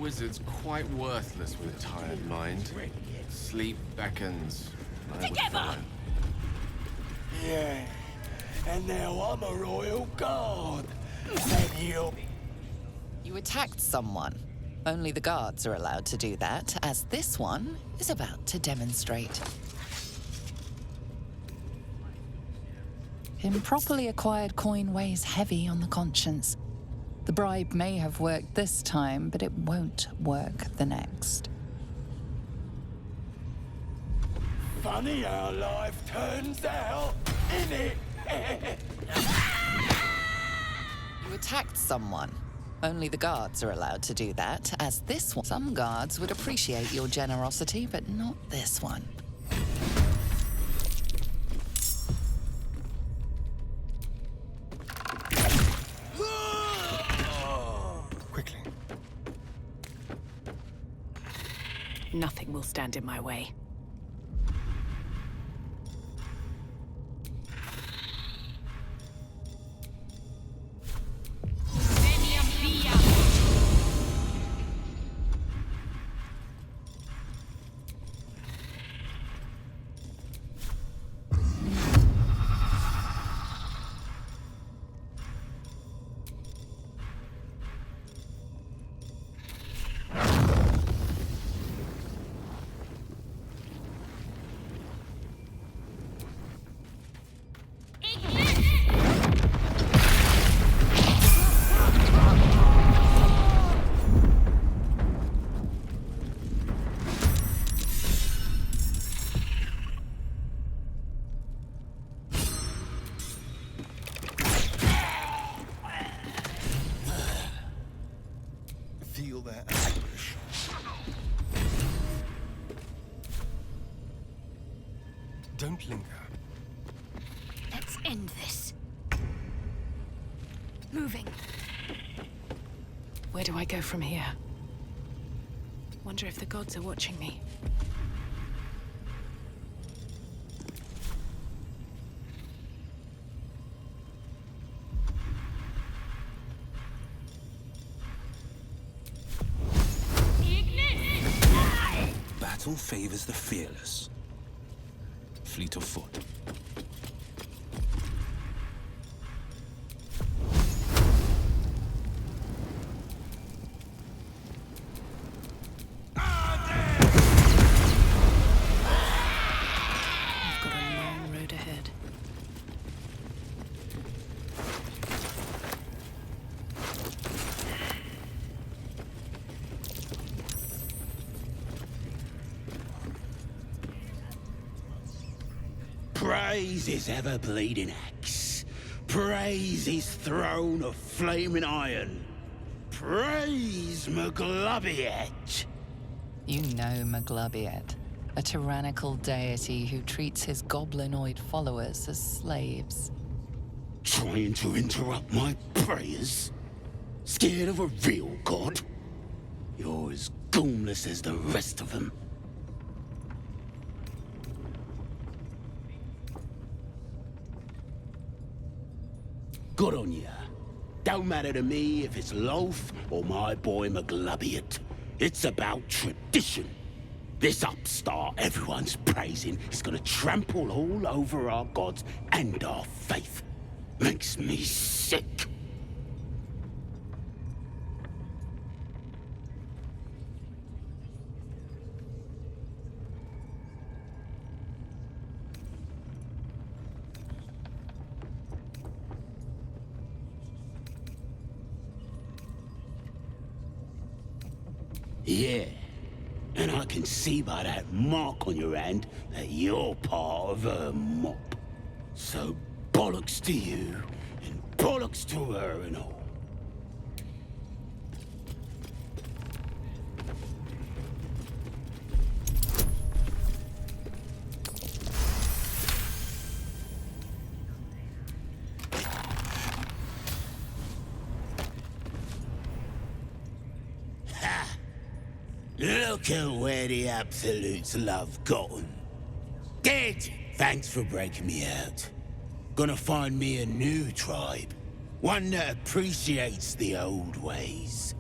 wizard's quite worthless with a tired mind. Sleep beckons. I would follow. Yeah, and now I'm a royal guard. And you... You attacked someone. Only the guards are allowed to do that, as this one is about to demonstrate. Improperly acquired coin weighs heavy on the conscience. The bribe may have worked this time, but it won't work the next. Funny how life turns out, innit? You attacked someone. Only the guards are allowed to do that, as this one... Some guards would appreciate your generosity, but not this one. Quickly. Nothing will stand in my way. Feel their anguish. Don't linger. Let's end this. Moving. Where do I go from here? Wonder if the gods are watching me. Battle favors the fearless. Fleet of foot. I've got a long road ahead. Praise his ever-bleeding axe. Praise his throne of flaming iron. Praise Maglubbiet. You know Maglubbiet, a tyrannical deity who treats his goblinoid followers as slaves. Trying to interrupt my prayers? Scared of a real god? You're as goomless as the rest of them. Good on ya. Don't matter to me if it's Loaf or my boy Maglubbiet. It's about tradition. This upstart everyone's praising is gonna trample all over our gods and our faith. Makes me sick. Yeah, and I can see by that mark on your hand that you're part of her mob. So bollocks to you, and bollocks to her and all. Look at where the Absolutes love gotten. Dead! Thanks for breaking me out. Gonna find me a new tribe. One that appreciates the old ways.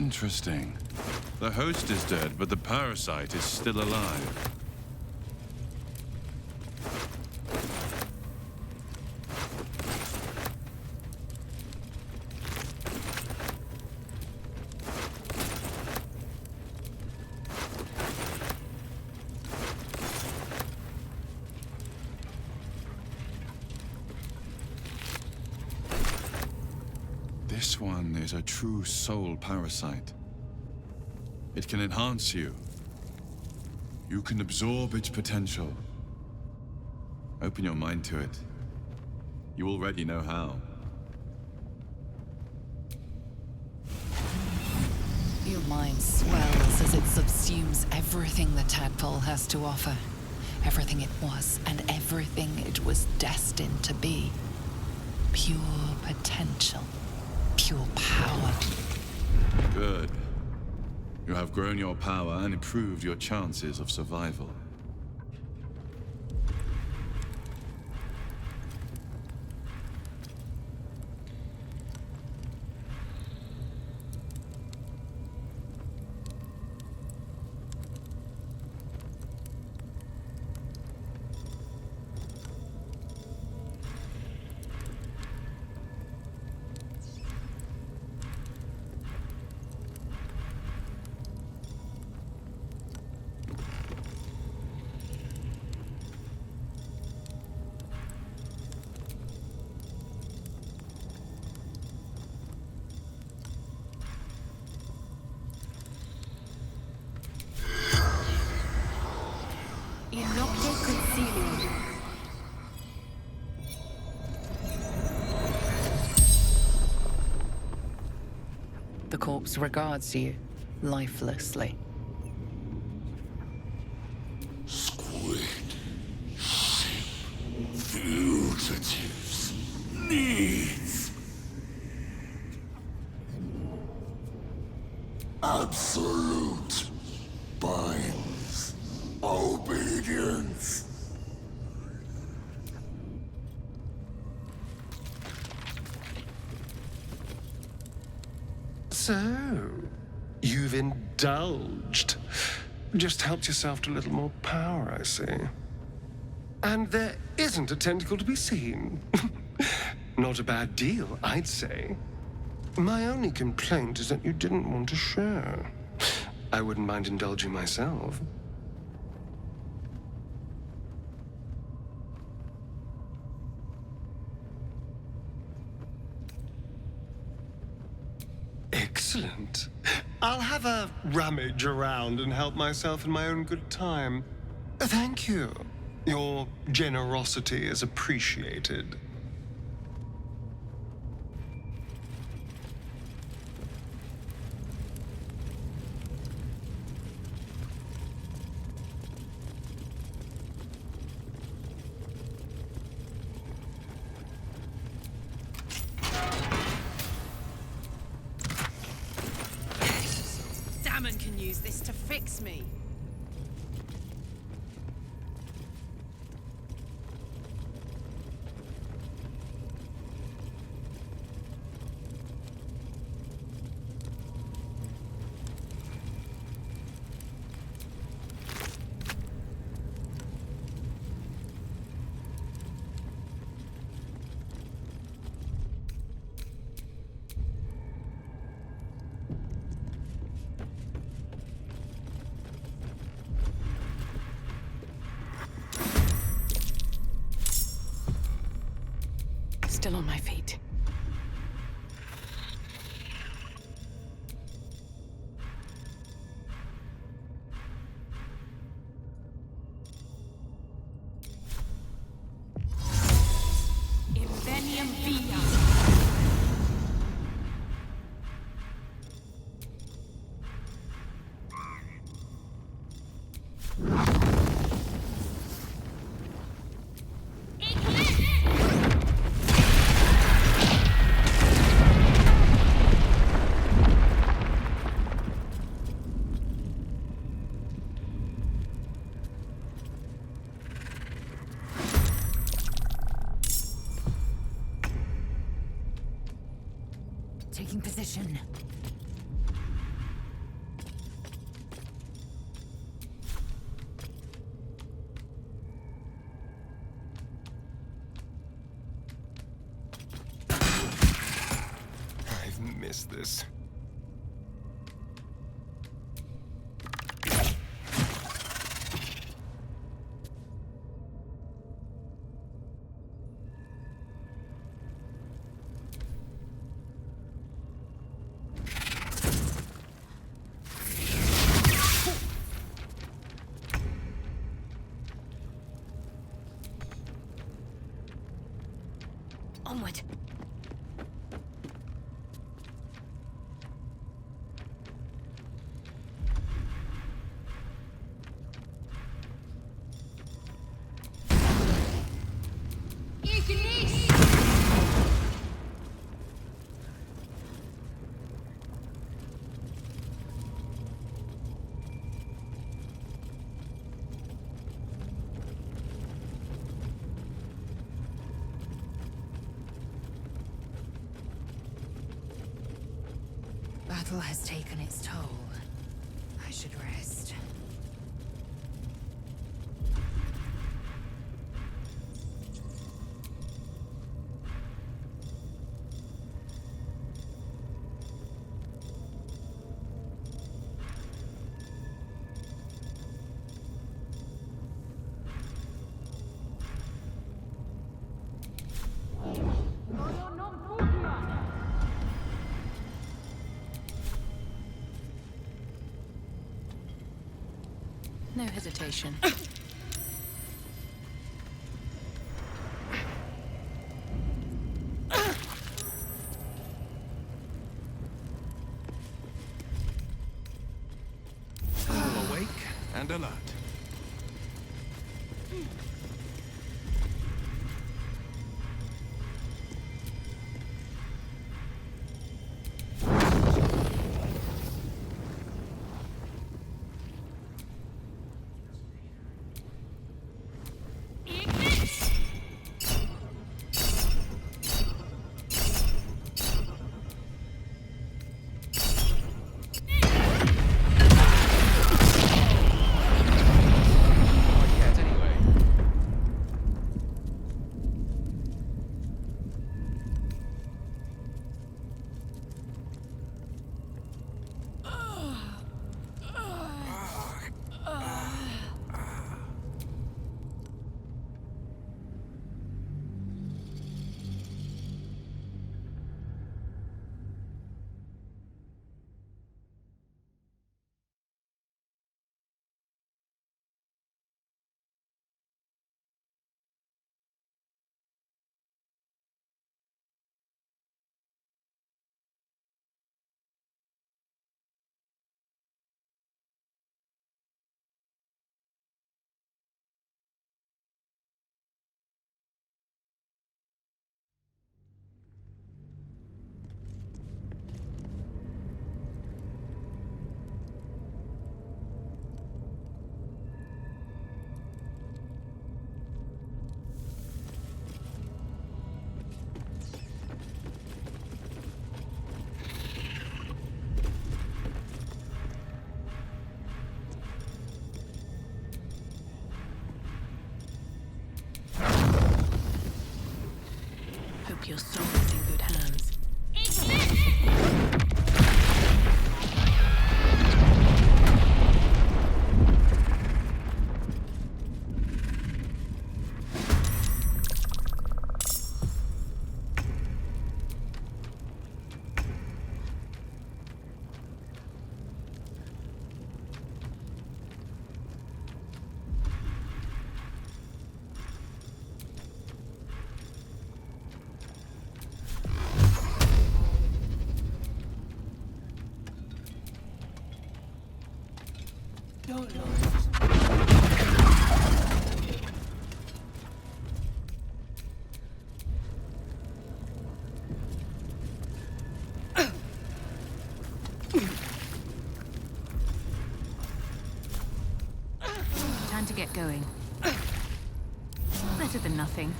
Interesting. The host is dead, but the parasite is still alive. This one is a true soul parasite. It can enhance you. You can absorb its potential. Open your mind to it. You already know how. Your mind swells as it subsumes everything the tadpole has to offer. Everything it was and everything it was destined to be. Pure potential. Pure power. Good. You have grown your power and improved your chances of survival. The corpse regards you, lifelessly. Squid, ship, fugitives, needs. Absolute binds obedience. So, you've indulged. Just helped yourself to a little more power, I see. And there isn't a tentacle to be seen. Not a bad deal, I'd say. My only complaint is that you didn't want to share. I wouldn't mind indulging myself. Excellent. I'll have a rummage around and help myself in my own good time. Thank you. Your generosity is appreciated. Damon can use this to fix me. Still on my feet. Invenium via. Taking position. this. Onward. Battle has taken its toll. I should rest. No hesitation. All awake and alert. Hope your soul is in good hands. Time to get going. Better than nothing.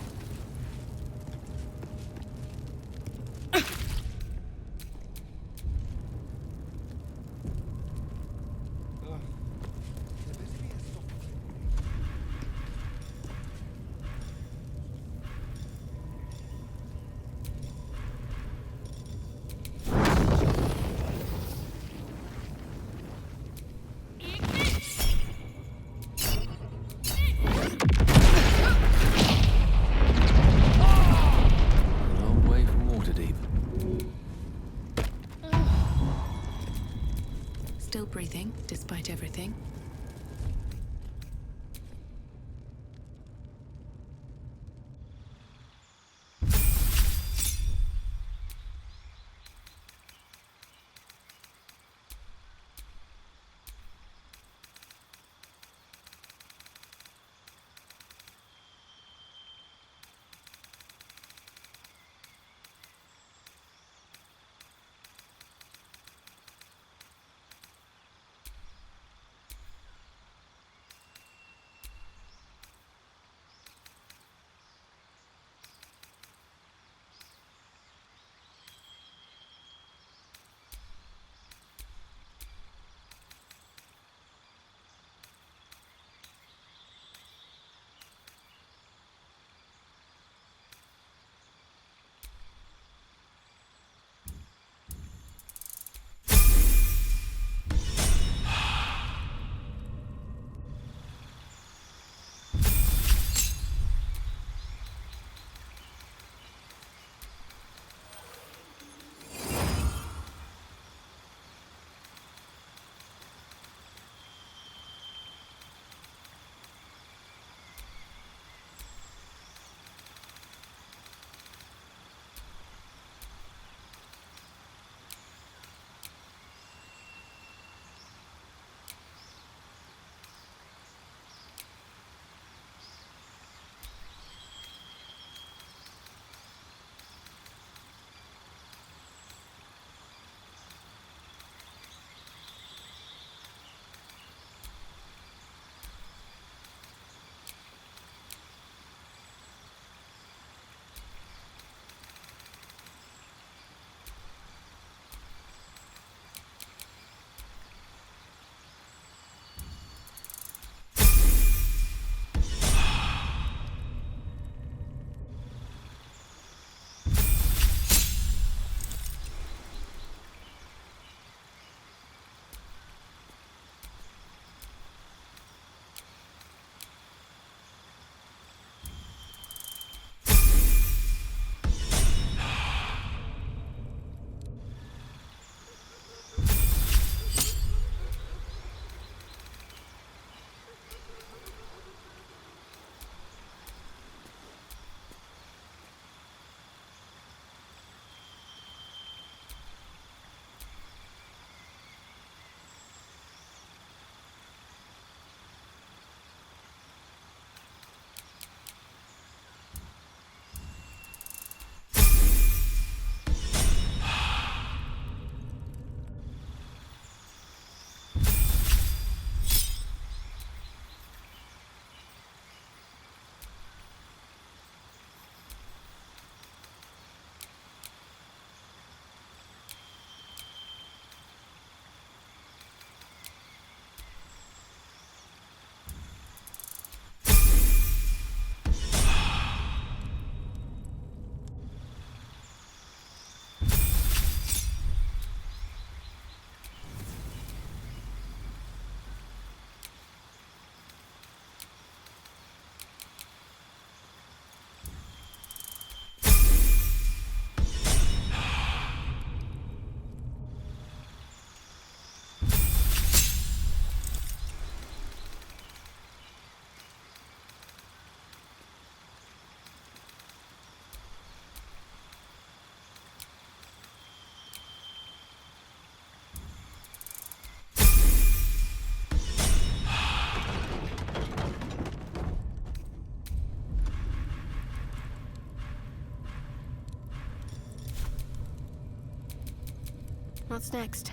What's next?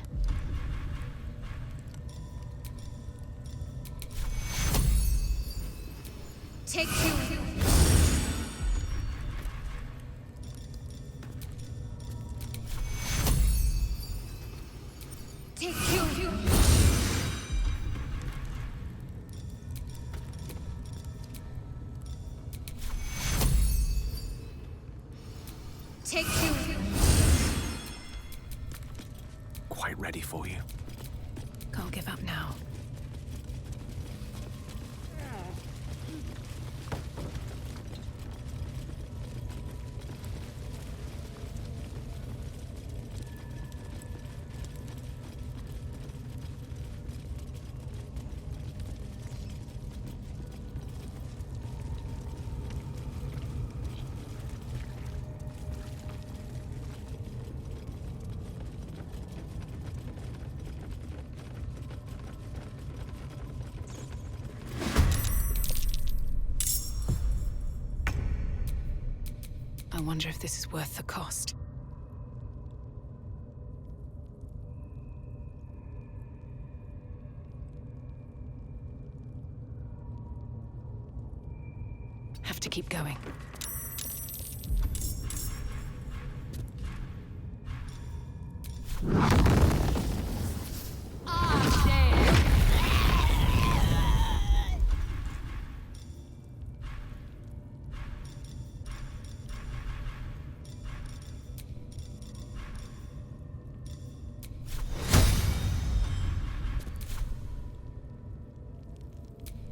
Take two. Take two. Take two. Quite ready for you. Can't give up now. I wonder if this is worth the cost. Have to keep going.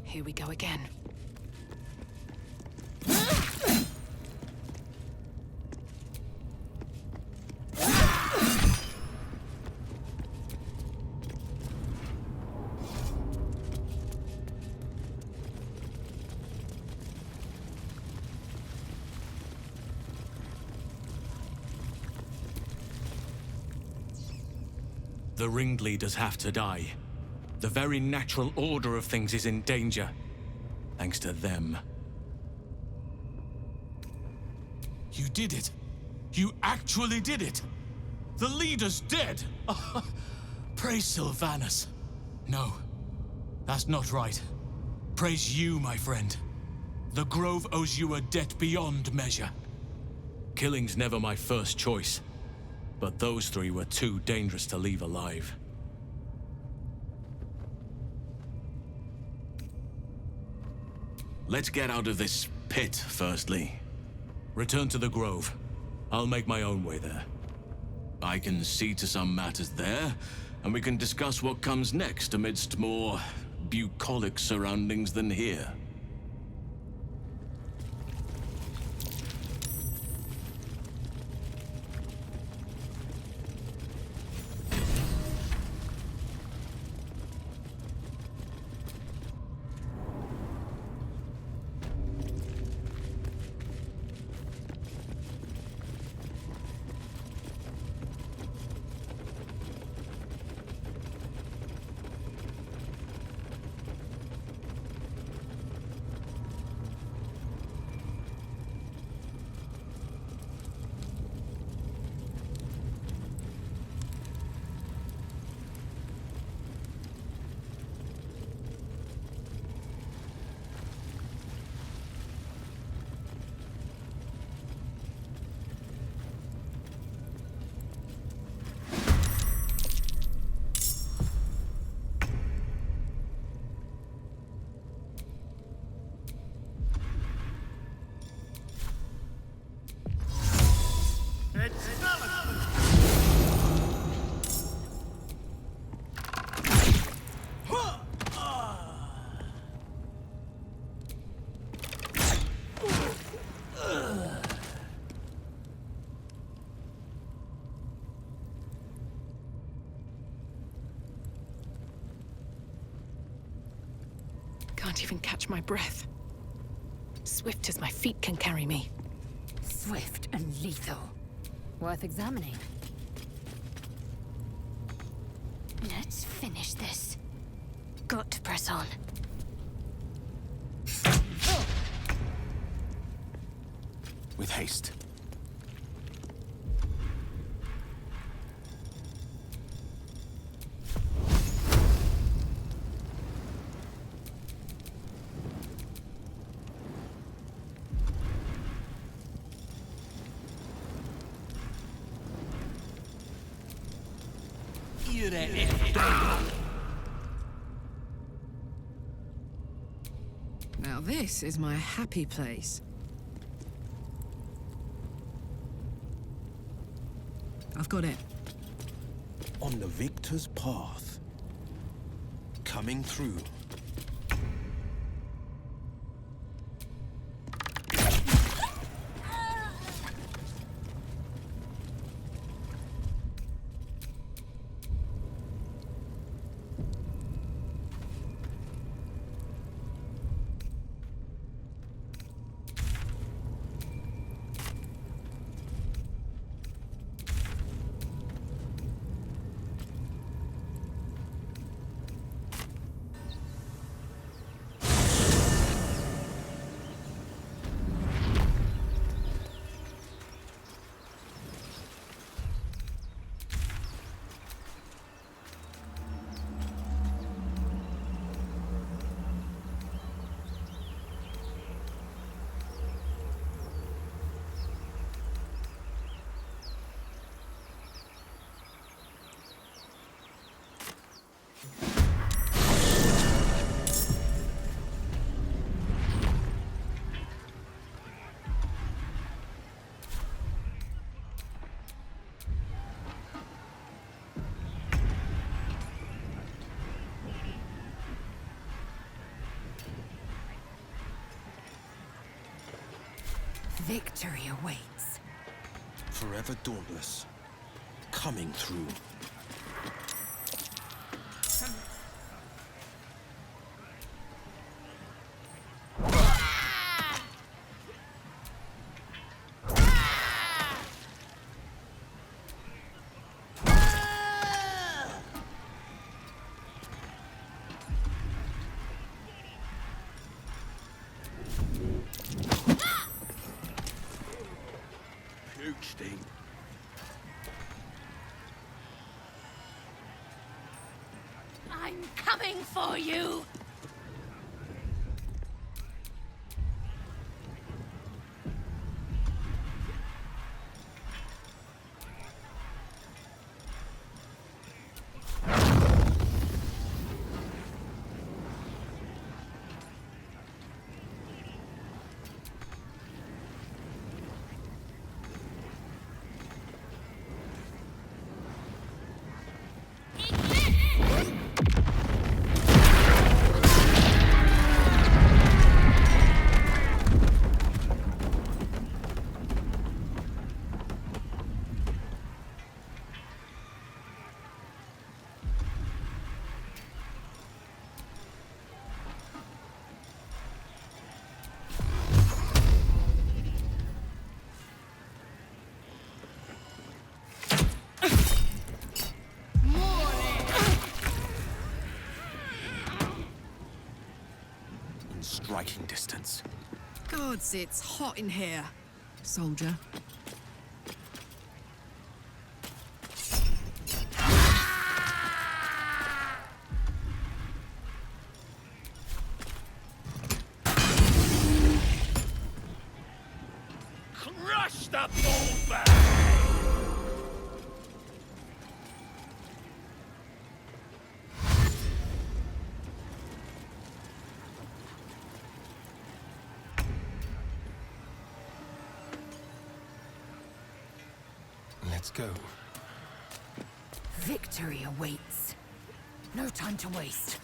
Here we go again. The ringleaders have to die. The very natural order of things is in danger, thanks to them. You did it! You actually did it! The leader's dead! Praise Sylvanus. No, that's not right. Praise you, my friend. The Grove owes you a debt beyond measure. Killing's never my first choice, but those three were too dangerous to leave alive. Let's get out of this pit, firstly. Return to the Grove. I'll make my own way there. I can see to some matters there, and we can discuss what comes next amidst more bucolic surroundings than here. Can't even catch my breath. Swift as my feet can carry me. Swift and lethal. Worth examining. Let's finish this. Got to press on. With haste. Now this is my happy place. I've got it. On the victor's path. Coming through. Victory awaits. Forever dauntless. Coming through. I'm coming for you! Striking distance. Gods, it's hot in here, soldier. Crush the bullbag! Let's go. Victory awaits. No time to waste.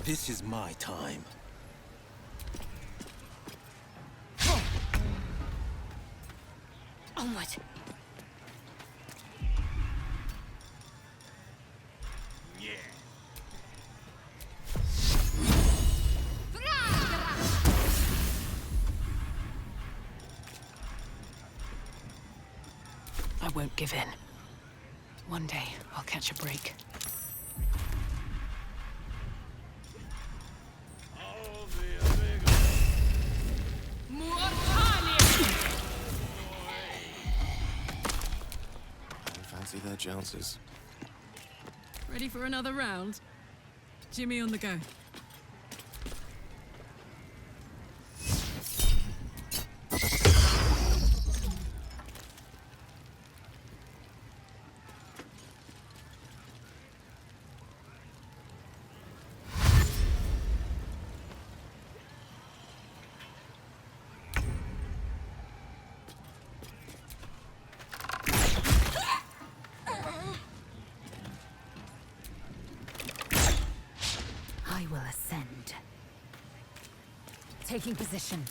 This is my time. Onward. I won't give in. One day, I'll catch a break. Fancy their chances. Ready for another round? Jimmy on the go. Taking position.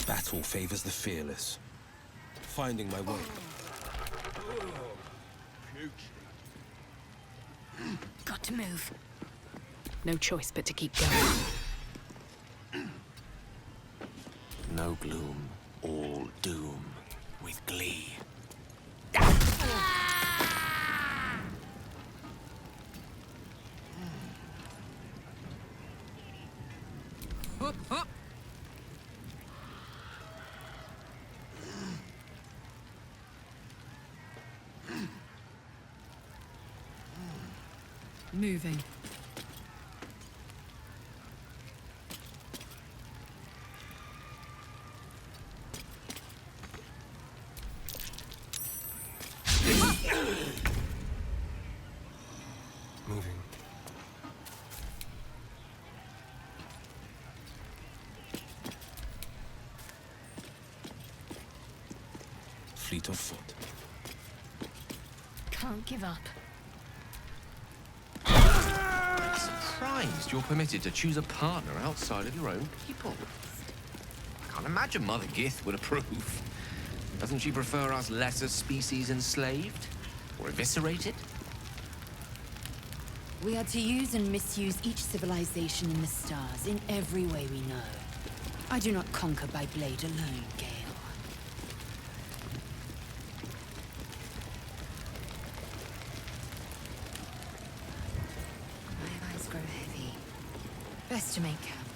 Battle favors the fearless. Finding my way. Got to move. No choice but to keep going. No gloom, all doom. With glee. Up, up. Moving. Moving. Fleet of foot. Can't give up. Surprised you're permitted to choose a partner outside of your own people. I can't imagine Mother Gith would approve. Doesn't she prefer us lesser species enslaved? Or eviscerated? We are to use and misuse each civilization in the stars in every way we know. I do not conquer by blade alone, Gale. My eyes grow heavy. Best to make camp.